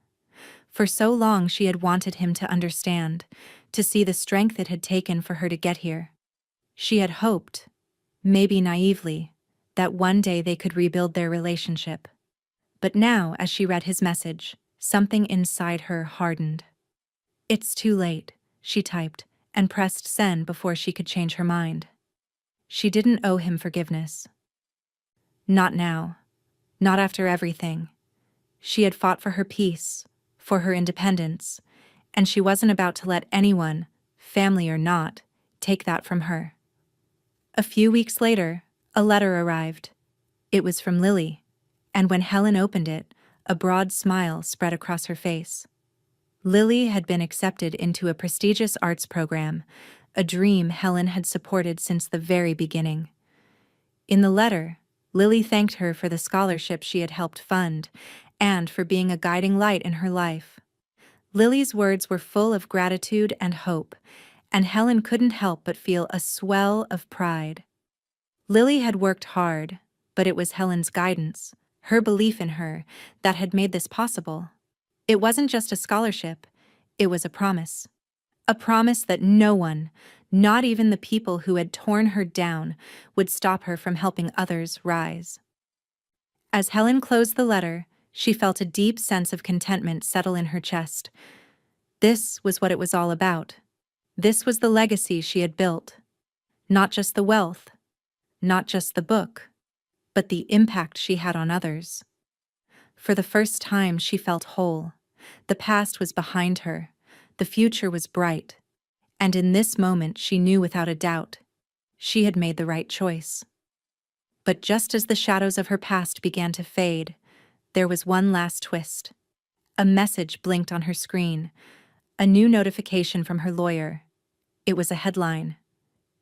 For so long, she had wanted him to understand, to see the strength it had taken for her to get here. She had hoped, maybe naively, that one day they could rebuild their relationship. But now, as she read his message, something inside her hardened. "It's too late," she typed, and pressed send before she could change her mind. She didn't owe him forgiveness. Not now. Not after everything. She had fought for her peace, for her independence, and she wasn't about to let anyone, family or not, take that from her. A few weeks later, a letter arrived. It was from Lily, and when Helen opened it, a broad smile spread across her face. Lily had been accepted into a prestigious arts program, a dream Helen had supported since the very beginning. In the letter, Lily thanked her for the scholarship she had helped fund and for being a guiding light in her life. Lily's words were full of gratitude and hope, and Helen couldn't help but feel a swell of pride. Lily had worked hard, but it was Helen's guidance, her belief in her, that had made this possible. It wasn't just a scholarship, it was a promise. A promise that no one, not even the people who had torn her down, would stop her from helping others rise. As Helen closed the letter, she felt a deep sense of contentment settle in her chest. This was what it was all about. This was the legacy she had built. Not just the wealth, not just the book, but the impact she had on others. For the first time, she felt whole. The past was behind her. The future was bright. And in this moment, she knew without a doubt, she had made the right choice. But just as the shadows of her past began to fade, there was one last twist. A message blinked on her screen. A new notification from her lawyer. It was a headline.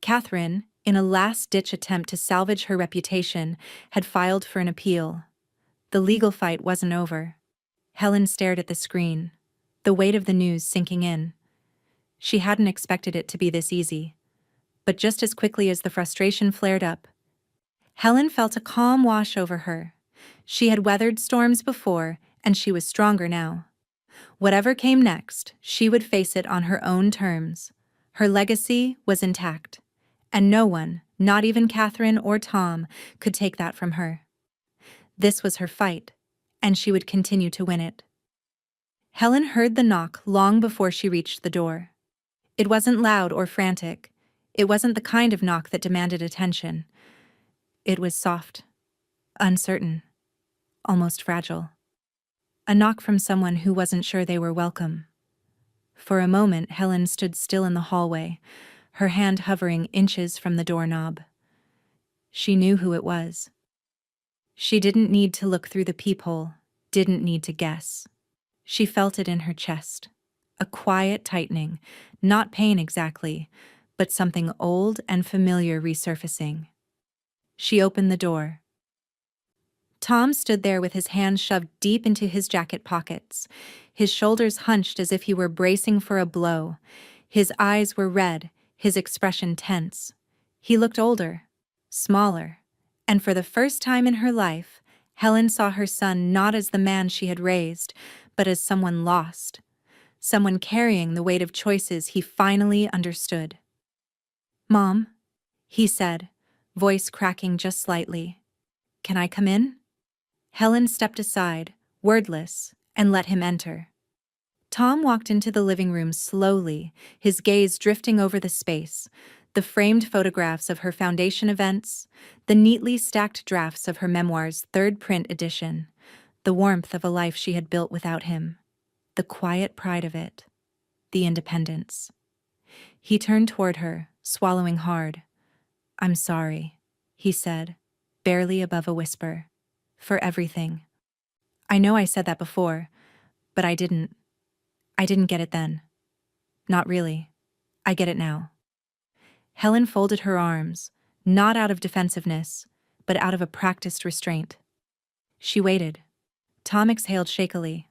Catherine, in a last-ditch attempt to salvage her reputation, had filed for an appeal. The legal fight wasn't over. Helen stared at the screen, the weight of the news sinking in. She hadn't expected it to be this easy. But just as quickly as the frustration flared up, Helen felt a calm wash over her. She had weathered storms before, and she was stronger now. Whatever came next, she would face it on her own terms. Her legacy was intact, and no one, not even Catherine or Tom, could take that from her. This was her fight, and she would continue to win it. Helen heard the knock long before she reached the door. It wasn't loud or frantic. It wasn't the kind of knock that demanded attention. It was soft, uncertain, almost fragile. A knock from someone who wasn't sure they were welcome. For a moment, Helen stood still in the hallway, her hand hovering inches from the doorknob. She knew who it was. She didn't need to look through the peephole, didn't need to guess. She felt it in her chest. A quiet tightening, not pain exactly, but something old and familiar resurfacing. She opened the door. Tom stood there with his hands shoved deep into his jacket pockets, his shoulders hunched as if he were bracing for a blow. His eyes were red, his expression tense. He looked older, smaller, and for the first time in her life, Helen saw her son not as the man she had raised, but as someone lost, someone carrying the weight of choices he finally understood. "Mom," he said, voice cracking just slightly. "Can I come in?" Helen stepped aside, wordless, and let him enter. Tom walked into the living room slowly, his gaze drifting over the space, the framed photographs of her foundation events, the neatly stacked drafts of her memoir's third print edition, the warmth of a life she had built without him, the quiet pride of it, the independence. He turned toward her, swallowing hard. "I'm sorry," he said, barely above a whisper. "For everything. I know I said that before, but I didn't get it then. Not really. I get it now." Helen folded her arms, not out of defensiveness, but out of a practiced restraint. She waited. Tom exhaled shakily.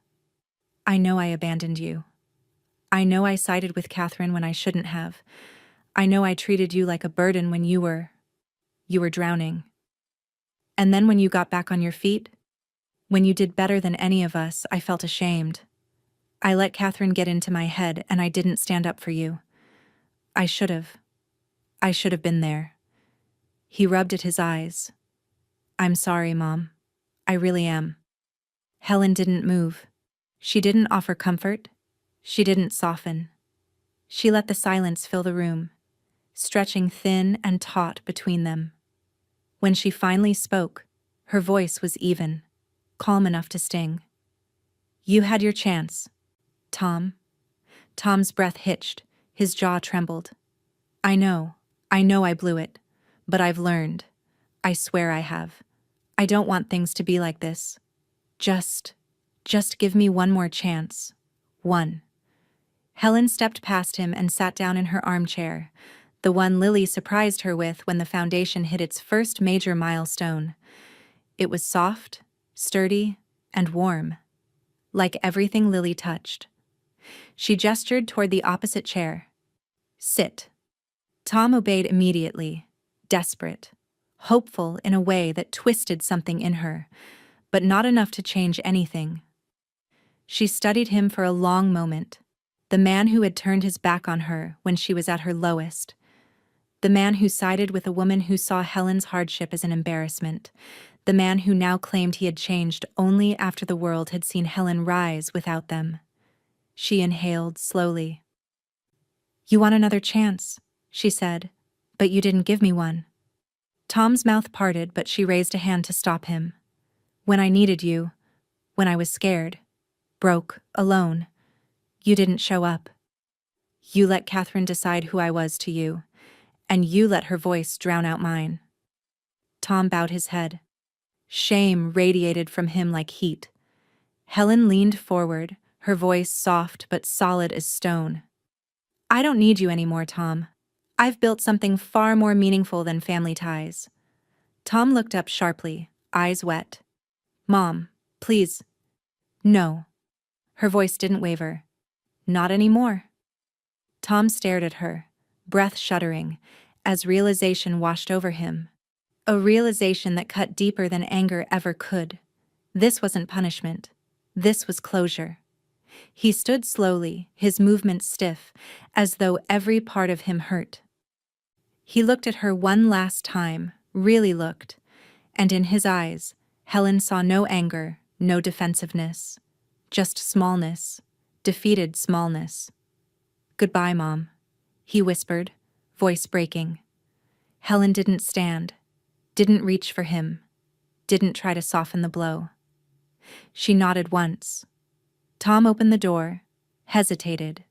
"I know I abandoned you. I know I sided with Catherine when I shouldn't have. I know I treated you like a burden when you were drowning. And then when you got back on your feet, when you did better than any of us, I felt ashamed. I let Catherine get into my head and I didn't stand up for you. I should have. I should have been there." He rubbed at his eyes. "I'm sorry, Mom. I really am." Helen didn't move. She didn't offer comfort. She didn't soften. She let the silence fill the room. stretching thin and taut between them. When she finally spoke, her voice was even, calm enough to sting. "You had your chance, Tom." Tom's breath hitched, his jaw trembled. I know I blew it, but I've learned. I swear I have. I don't want things to be like this. Just give me one more chance. One." Helen stepped past him and sat down in her armchair, the one Lily surprised her with when the foundation hit its first major milestone. It was soft, sturdy, and warm, like everything Lily touched. She gestured toward the opposite chair. "Sit." Tom obeyed immediately, desperate, hopeful in a way that twisted something in her, but not enough to change anything. She studied him for a long moment, the man who had turned his back on her when she was at her lowest, the man who sided with a woman who saw Helen's hardship as an embarrassment, the man who now claimed he had changed only after the world had seen Helen rise without them. She inhaled slowly. "You want another chance," she said, "but you didn't give me one." Tom's mouth parted, but she raised a hand to stop him. "When I needed you, when I was scared, broke, alone, you didn't show up. You let Catherine decide who I was to you, and you let her voice drown out mine." Tom bowed his head. Shame radiated from him like heat. Helen leaned forward, her voice soft but solid as stone. "I don't need you anymore, Tom. I've built something far more meaningful than family ties." Tom looked up sharply, eyes wet. "Mom, please." "No." Her voice didn't waver. "Not anymore." Tom stared at her, breath shuddering, as realization washed over him. A realization that cut deeper than anger ever could. This wasn't punishment. This was closure. He stood slowly, his movements stiff, as though every part of him hurt. He looked at her one last time, really looked, and in his eyes, Helen saw no anger, no defensiveness, just smallness, defeated smallness. "Goodbye, Mom," he whispered, voice breaking. Helen didn't stand, didn't reach for him, didn't try to soften the blow. She nodded once. Tom opened the door, hesitated,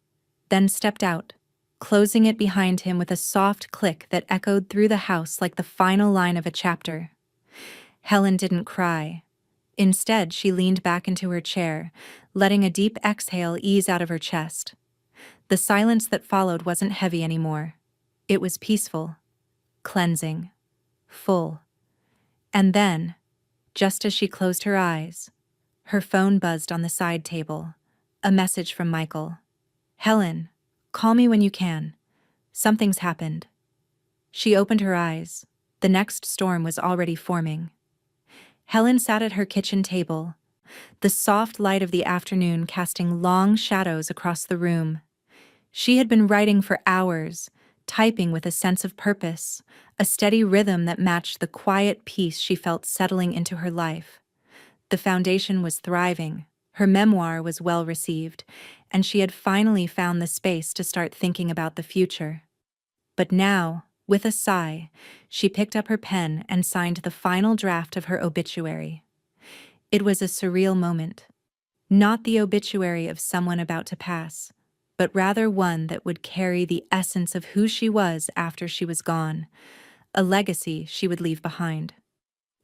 then stepped out, closing it behind him with a soft click that echoed through the house like the final line of a chapter. Helen didn't cry. Instead, she leaned back into her chair, letting a deep exhale ease out of her chest. The silence that followed wasn't heavy anymore. It was peaceful, cleansing, full. And then, just as she closed her eyes, her phone buzzed on the side table. A message from Michael. "Helen, call me when you can. Something's happened." She opened her eyes. The next storm was already forming. Helen sat at her kitchen table, the soft light of the afternoon casting long shadows across the room. She had been writing for hours, typing with a sense of purpose, a steady rhythm that matched the quiet peace she felt settling into her life. The foundation was thriving, her memoir was well received, and she had finally found the space to start thinking about the future. But now, with a sigh, she picked up her pen and signed the final draft of her obituary. It was a surreal moment. Not the obituary of someone about to pass, but rather one that would carry the essence of who she was after she was gone, a legacy she would leave behind.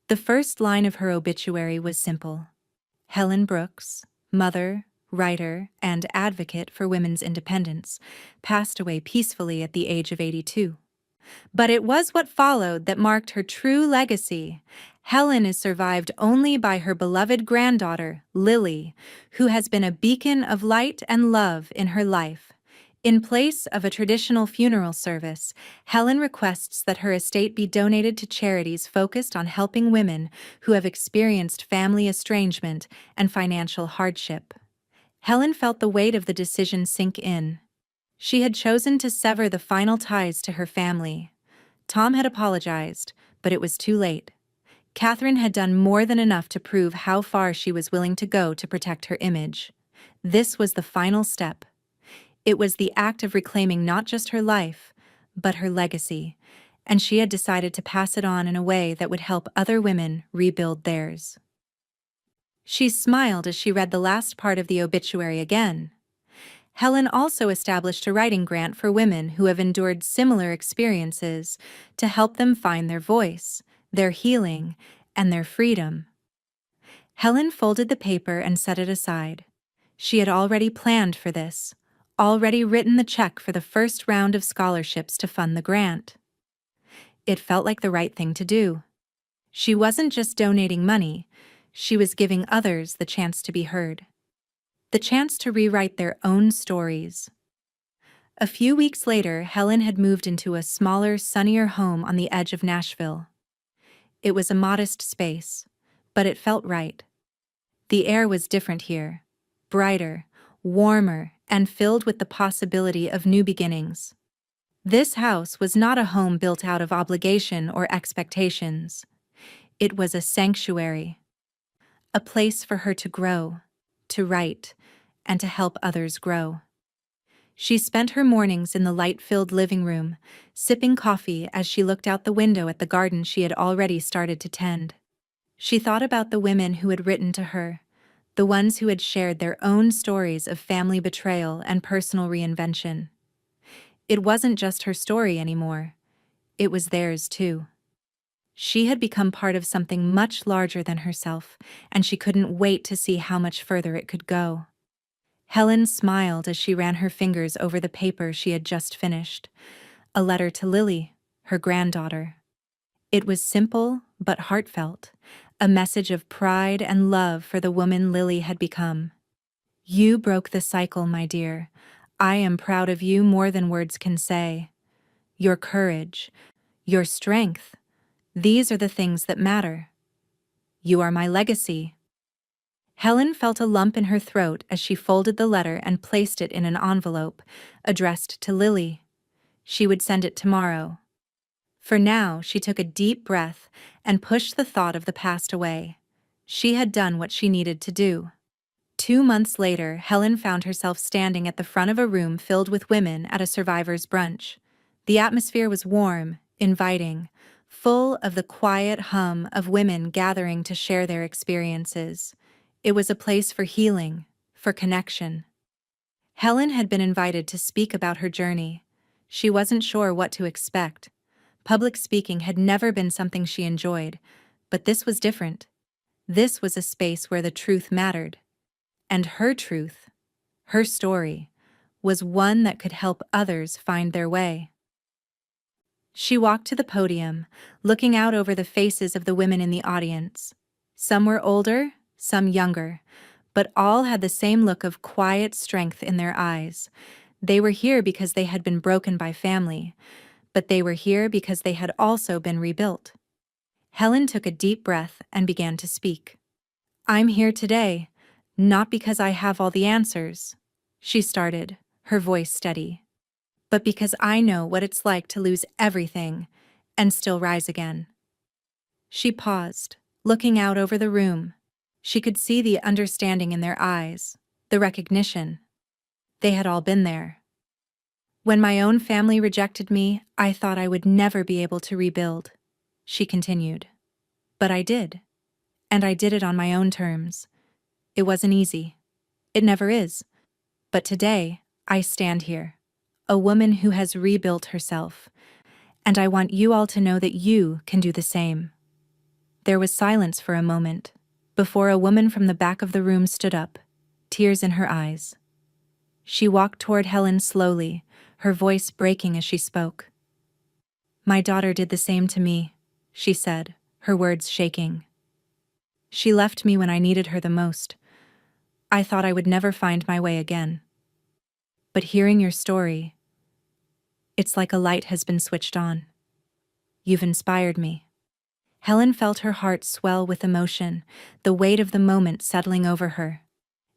The first line of her obituary was simple. Helen Brooks, mother, writer, and advocate for women's independence, passed away peacefully at the age of 82. But it was what followed that marked her true legacy. Helen is survived only by her beloved granddaughter, Lily, who has been a beacon of light and love in her life. In place of a traditional funeral service, Helen requests that her estate be donated to charities focused on helping women who have experienced family estrangement and financial hardship. Helen felt the weight of the decision sink in. She had chosen to sever the final ties to her family. Tom had apologized, but it was too late. Catherine had done more than enough to prove how far she was willing to go to protect her image. This was the final step. It was the act of reclaiming not just her life, but her legacy, and she had decided to pass it on in a way that would help other women rebuild theirs. She smiled as she read the last part of the obituary again. Helen also established a writing grant for women who have endured similar experiences to help them find their voice, their healing, and their freedom. Helen folded the paper and set it aside. She had already planned for this, already written the check for the first round of scholarships to fund the grant. It felt like the right thing to do. She wasn't just donating money, she was giving others the chance to be heard. The chance to rewrite their own stories. A few weeks later, Helen had moved into a smaller, sunnier home on the edge of Nashville. It was a modest space, but it felt right. The air was different here, brighter, warmer, and filled with the possibility of new beginnings. This house was not a home built out of obligation or expectations. It was a sanctuary, a place for her to grow, to write, and to help others grow. She spent her mornings in the light-filled living room, sipping coffee as she looked out the window at the garden she had already started to tend. She thought about the women who had written to her, the ones who had shared their own stories of family betrayal and personal reinvention. It wasn't just her story anymore. It was theirs too. She had become part of something much larger than herself, and she couldn't wait to see how much further it could go. Helen smiled as she ran her fingers over the paper she had just finished. A letter to Lily, her granddaughter. It was simple but heartfelt, a message of pride and love for the woman Lily had become. You broke the cycle, my dear. I am proud of you more than words can say. Your courage, your strength, these are the things that matter. You are my legacy. Helen felt a lump in her throat as she folded the letter and placed it in an envelope, addressed to Lily. She would send it tomorrow. For now, she took a deep breath and pushed the thought of the past away. She had done what she needed to do. 2 months later, Helen found herself standing at the front of a room filled with women at a survivor's brunch. The atmosphere was warm, inviting, full of the quiet hum of women gathering to share their experiences. It was a place for healing, for connection. Helen had been invited to speak about her journey. She wasn't sure what to expect. Public speaking had never been something she enjoyed, but this was different. This was a space where the truth mattered. And her truth, her story, was one that could help others find their way. She walked to the podium, looking out over the faces of the women in the audience. Some were older, some younger, but all had the same look of quiet strength in their eyes. They were here because they had been broken by family, but they were here because they had also been rebuilt. Helen took a deep breath and began to speak. I'm here today, not because I have all the answers, she started, her voice steady, but because I know what it's like to lose everything and still rise again. She paused, looking out over the room. She could see the understanding in their eyes, the recognition. They had all been there. When my own family rejected me, I thought I would never be able to rebuild, she continued. But I did. And I did it on my own terms. It wasn't easy. It never is. But today, I stand here, a woman who has rebuilt herself. And I want you all to know that you can do the same. There was silence for a moment, before a woman from the back of the room stood up, tears in her eyes. She walked toward Helen slowly, her voice breaking as she spoke. My daughter did the same to me, she said, her words shaking. She left me when I needed her the most. I thought I would never find my way again. But hearing your story, it's like a light has been switched on. You've inspired me. Helen felt her heart swell with emotion, the weight of the moment settling over her.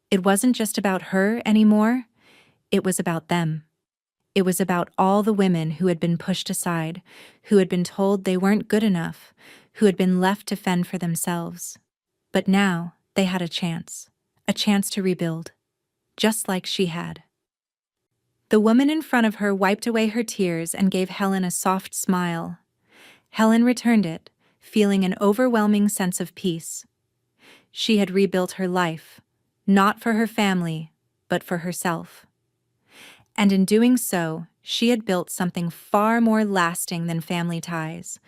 It wasn't just about her anymore, it was about them. It was about all the women who had been pushed aside, who had been told they weren't good enough, who had been left to fend for themselves. But now, they had a chance to rebuild, just like she had. The woman in front of her wiped away her tears and gave Helen a soft smile. Helen returned it, feeling an overwhelming sense of peace. She had rebuilt her life, not for her family, but for herself. And in doing so, she had built something far more lasting than family ties.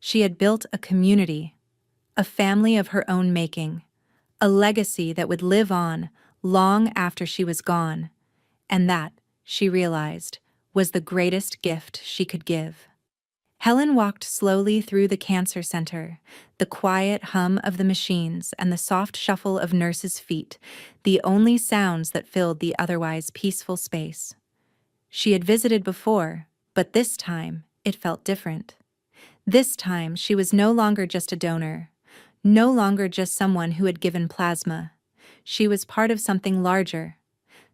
She had built a community, a family of her own making, a legacy that would live on long after she was gone, and that, she realized, was the greatest gift she could give. Helen walked slowly through the cancer center, the quiet hum of the machines and the soft shuffle of nurses' feet, the only sounds that filled the otherwise peaceful space. She had visited before, but this time it felt different. This time she was no longer just a donor, no longer just someone who had given plasma. She was part of something larger,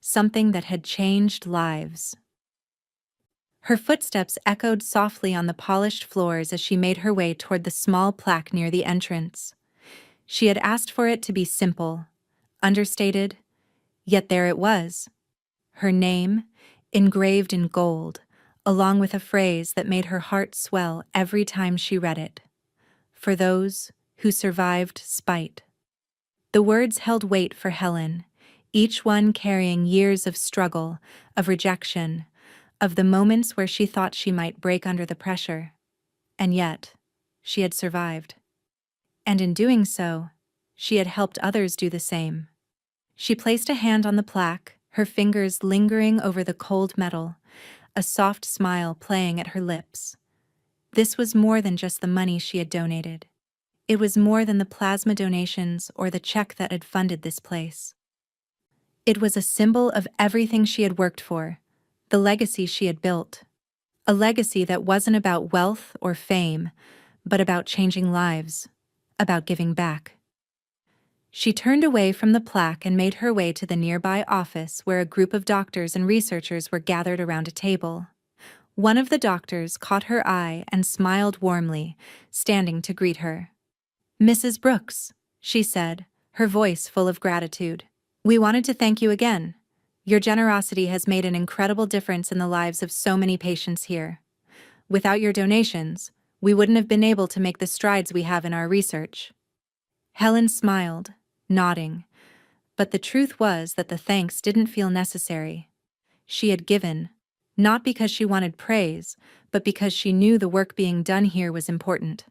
something that had changed lives. Her footsteps echoed softly on the polished floors as she made her way toward the small plaque near the entrance. She had asked for it to be simple, understated, yet there it was. Her name, engraved in gold, along with a phrase that made her heart swell every time she read it. For those who survived spite. The words held weight for Helen, each one carrying years of struggle, of rejection, of the moments where she thought she might break under the pressure. And yet, she had survived. And in doing so, she had helped others do the same. She placed a hand on the plaque, her fingers lingering over the cold metal, a soft smile playing at her lips. This was more than just the money she had donated. It was more than the plasma donations or the check that had funded this place. It was a symbol of everything she had worked for, the legacy she had built. A legacy that wasn't about wealth or fame, but about changing lives, about giving back. She turned away from the plaque and made her way to the nearby office where a group of doctors and researchers were gathered around a table. One of the doctors caught her eye and smiled warmly, standing to greet her. "Mrs. Brooks," she said, her voice full of gratitude. "We wanted to thank you again. Your generosity has made an incredible difference in the lives of so many patients here. Without your donations, we wouldn't have been able to make the strides we have in our research." Helen smiled, nodding, but the truth was that the thanks didn't feel necessary. She had given, not because she wanted praise, but because she knew the work being done here was important.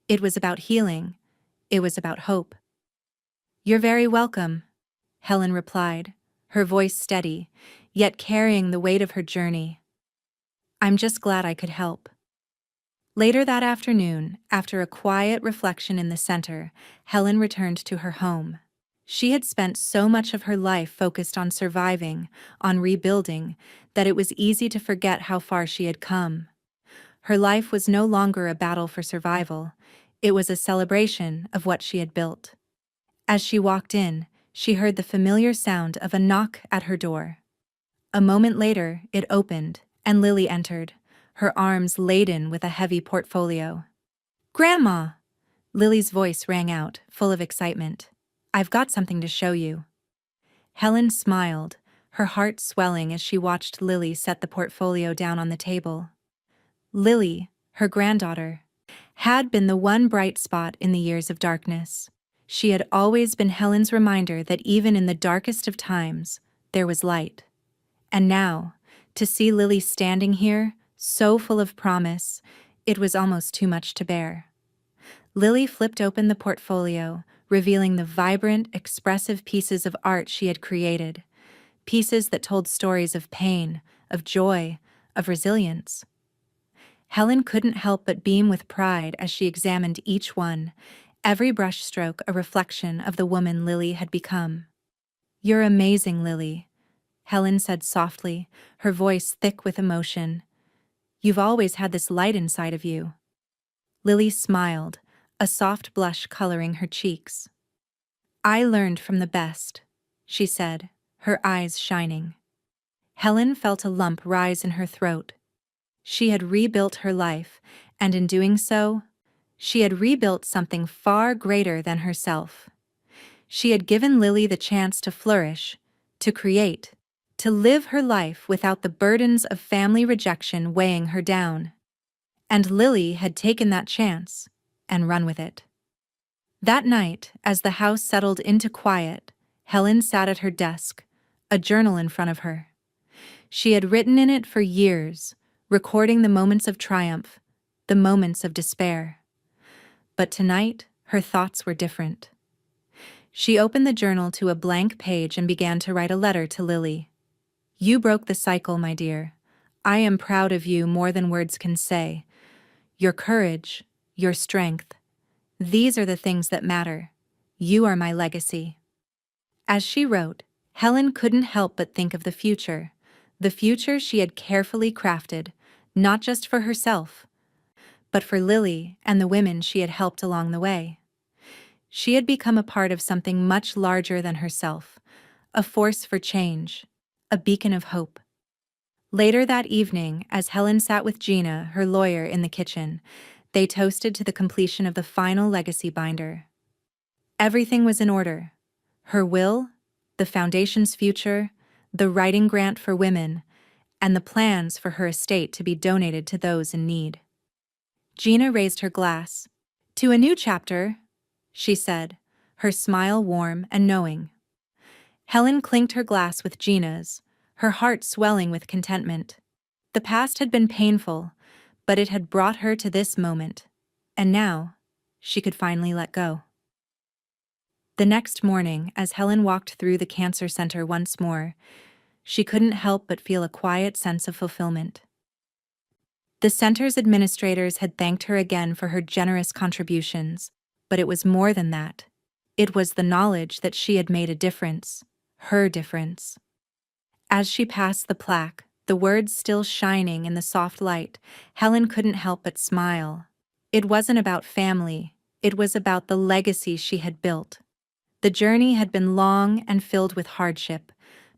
It was about healing. It was about hope. "You're very welcome," Helen replied, her voice steady, yet carrying the weight of her journey. "I'm just glad I could help." Later that afternoon, after a quiet reflection in the center, Helen returned to her home. She had spent so much of her life focused on surviving, on rebuilding, that it was easy to forget how far she had come. Her life was no longer a battle for survival. It was a celebration of what she had built. As she walked in, she heard the familiar sound of a knock at her door. A moment later, it opened, and Lily entered, her arms laden with a heavy portfolio. "Grandma!" Lily's voice rang out, full of excitement. "I've got something to show you." Helen smiled, her heart swelling as she watched Lily set the portfolio down on the table. Lily, her granddaughter, had been the one bright spot in the years of darkness. She had always been Helen's reminder that even in the darkest of times, there was light. And now, to see Lily standing here, so full of promise, it was almost too much to bear. Lily flipped open the portfolio, revealing the vibrant, expressive pieces of art she had created, pieces that told stories of pain, of joy, of resilience. Helen couldn't help but beam with pride as she examined each one, every brushstroke a reflection of the woman Lily had become. "You're amazing, Lily," Helen said softly, her voice thick with emotion. "You've always had this light inside of you." Lily smiled, a soft blush coloring her cheeks. "I learned from the best," she said, her eyes shining. Helen felt a lump rise in her throat. She had rebuilt her life, and in doing so, she had rebuilt something far greater than herself. She had given Lily the chance to flourish, to create, to live her life without the burdens of family rejection weighing her down. And Lily had taken that chance and run with it. That night, as the house settled into quiet, Helen sat at her desk, a journal in front of her. She had written in it for years, recording the moments of triumph, the moments of despair. But tonight, her thoughts were different. She opened the journal to a blank page and began to write a letter to Lily. "You broke the cycle, my dear. I am proud of you more than words can say. Your courage, your strength. These are the things that matter. You are my legacy." As she wrote, Helen couldn't help but think of the future she had carefully crafted, not just for herself, but for Lily and the women she had helped along the way. She had become a part of something much larger than herself, a force for change, a beacon of hope. Later that evening, as Helen sat with Gina, her lawyer, in the kitchen, they toasted to the completion of the final legacy binder. Everything was in order. Her will, the foundation's future, the writing grant for women, and the plans for her estate to be donated to those in need. Gina raised her glass. "To a new chapter," she said, her smile warm and knowing. Helen clinked her glass with Gina's, her heart swelling with contentment. The past had been painful, but it had brought her to this moment, and now she could finally let go. The next morning, as Helen walked through the cancer center once more, she couldn't help but feel a quiet sense of fulfillment. The center's administrators had thanked her again for her generous contributions, but it was more than that. It was the knowledge that she had made a difference, her difference. As she passed the plaque, the words still shining in the soft light, Helen couldn't help but smile. It wasn't about family, it was about the legacy she had built. The journey had been long and filled with hardship,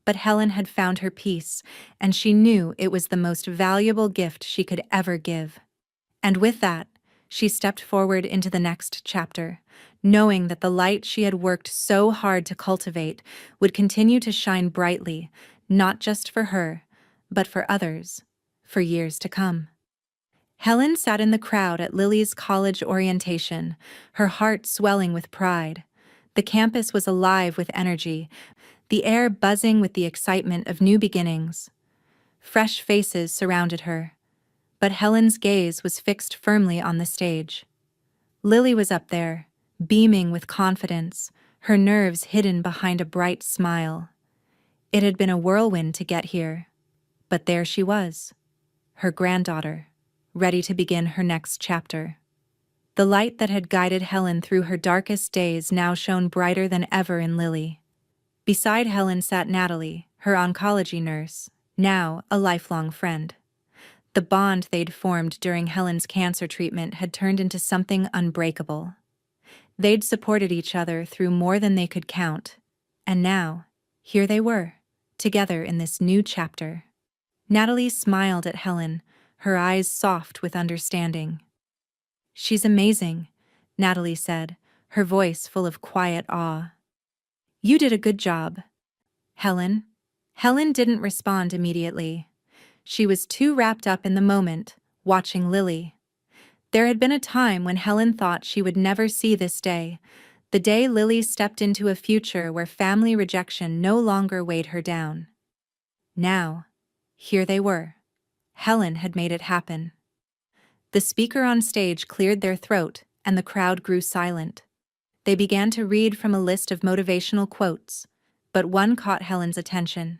but Helen had found her peace, and she knew it was the most valuable gift she could ever give. And with that, she stepped forward into the next chapter, knowing that the light she had worked so hard to cultivate would continue to shine brightly, not just for her, but for others, for years to come. Helen sat in the crowd at Lily's college orientation, her heart swelling with pride. The campus was alive with energy, the air buzzing with the excitement of new beginnings. Fresh faces surrounded her, but Helen's gaze was fixed firmly on the stage. Lily was up there, beaming with confidence, her nerves hidden behind a bright smile. It had been a whirlwind to get here, but there she was, her granddaughter, ready to begin her next chapter. The light that had guided Helen through her darkest days now shone brighter than ever in Lily. Beside Helen sat Natalie, her oncology nurse, now a lifelong friend. The bond they'd formed during Helen's cancer treatment had turned into something unbreakable. They'd supported each other through more than they could count, and now, here they were, together in this new chapter. Natalie smiled at Helen, her eyes soft with understanding. "She's amazing," Natalie said, her voice full of quiet awe. "You did a good job." Helen didn't respond immediately. She was too wrapped up in the moment, watching Lily. There had been a time when Helen thought she would never see this day, the day Lily stepped into a future where family rejection no longer weighed her down. Now, here they were. Helen had made it happen. The speaker on stage cleared their throat, and the crowd grew silent. They began to read from a list of motivational quotes, but one caught Helen's attention.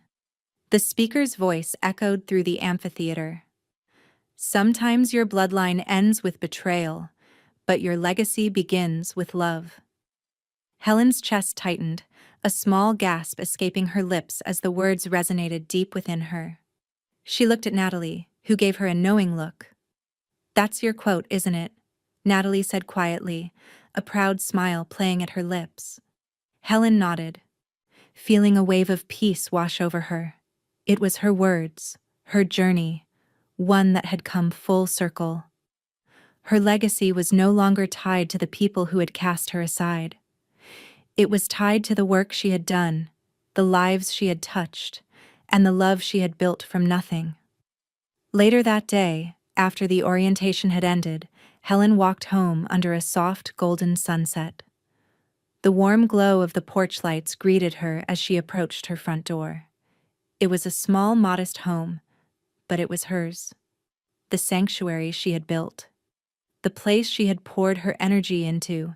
The speaker's voice echoed through the amphitheater. "Sometimes your bloodline ends with betrayal, but your legacy begins with love." Helen's chest tightened, a small gasp escaping her lips as the words resonated deep within her. She looked at Natalie, who gave her a knowing look. "That's your quote, isn't it?" Natalie said quietly, a proud smile playing at her lips. Helen nodded, feeling a wave of peace wash over her. It was her words, her journey, one that had come full circle. Her legacy was no longer tied to the people who had cast her aside. It was tied to the work she had done, the lives she had touched, and the love she had built from nothing. Later that day, after the orientation had ended, Helen walked home under a soft golden sunset. The warm glow of the porch lights greeted her as she approached her front door. It was a small, modest home, but it was hers. The sanctuary she had built. The place she had poured her energy into,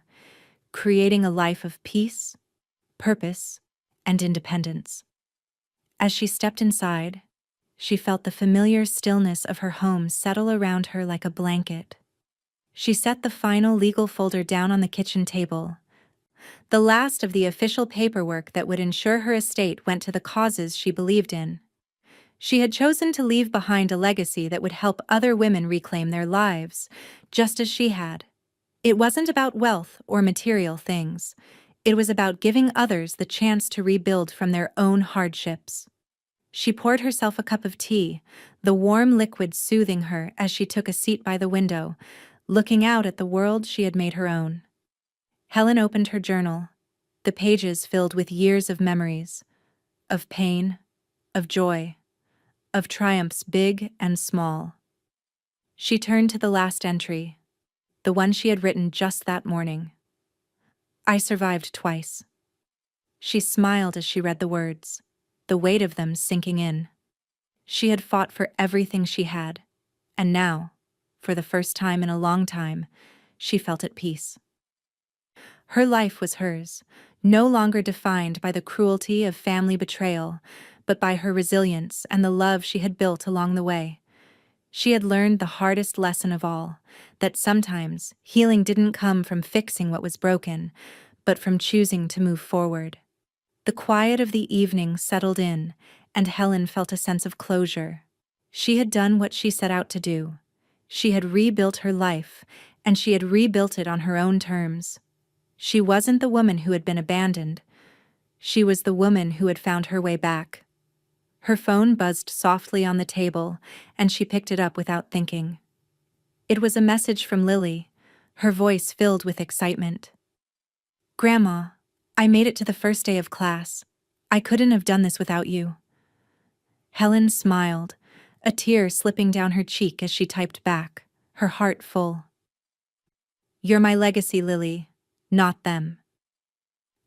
creating a life of peace, purpose, and independence. As she stepped inside, she felt the familiar stillness of her home settle around her like a blanket. She set the final legal folder down on the kitchen table, the last of the official paperwork that would ensure her estate went to the causes she believed in. She had chosen to leave behind a legacy that would help other women reclaim their lives, just as she had. It wasn't about wealth or material things. It was about giving others the chance to rebuild from their own hardships. She poured herself a cup of tea, the warm liquid soothing her as she took a seat by the window, looking out at the world she had made her own. Helen opened her journal, the pages filled with years of memories, of pain, of joy, of triumphs big and small. She turned to the last entry, the one she had written just that morning. I survived twice. She smiled as she read the words, the weight of them sinking in. She had fought for everything she had, and now, for the first time in a long time, she felt at peace. Her life was hers, no longer defined by the cruelty of family betrayal, but by her resilience and the love she had built along the way. She had learned the hardest lesson of all, that sometimes healing didn't come from fixing what was broken, but from choosing to move forward. The quiet of the evening settled in, and Helen felt a sense of closure. She had done what she set out to do. She had rebuilt her life, and she had rebuilt it on her own terms. She wasn't the woman who had been abandoned. She was the woman who had found her way back. Her phone buzzed softly on the table, and she picked it up without thinking. It was a message from Lily, her voice filled with excitement. Grandma, I made it to the first day of class. I couldn't have done this without you. Helen smiled, a tear slipping down her cheek as she typed back, her heart full. You're my legacy, Lily, not them.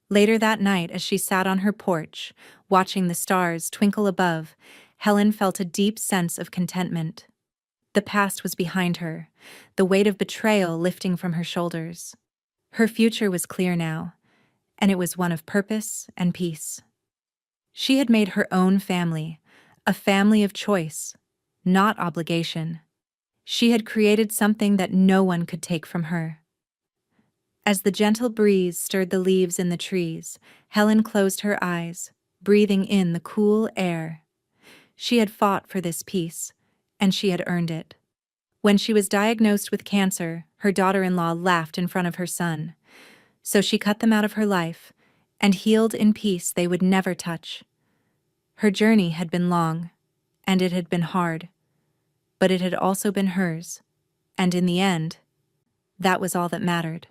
Later that night, as she sat on her porch, watching the stars twinkle above, Helen felt a deep sense of contentment. The past was behind her, the weight of betrayal lifting from her shoulders. Her future was clear now, and it was one of purpose and peace. She had made her own family, a family of choice, not obligation. She had created something that no one could take from her. As the gentle breeze stirred the leaves in the trees, Helen closed her eyes, breathing in the cool air. She had fought for this peace, and she had earned it. When she was diagnosed with cancer, her daughter-in-law laughed in front of her son. So she cut them out of her life, and healed in peace they would never touch. Her journey had been long, and it had been hard, but it had also been hers, and in the end, that was all that mattered.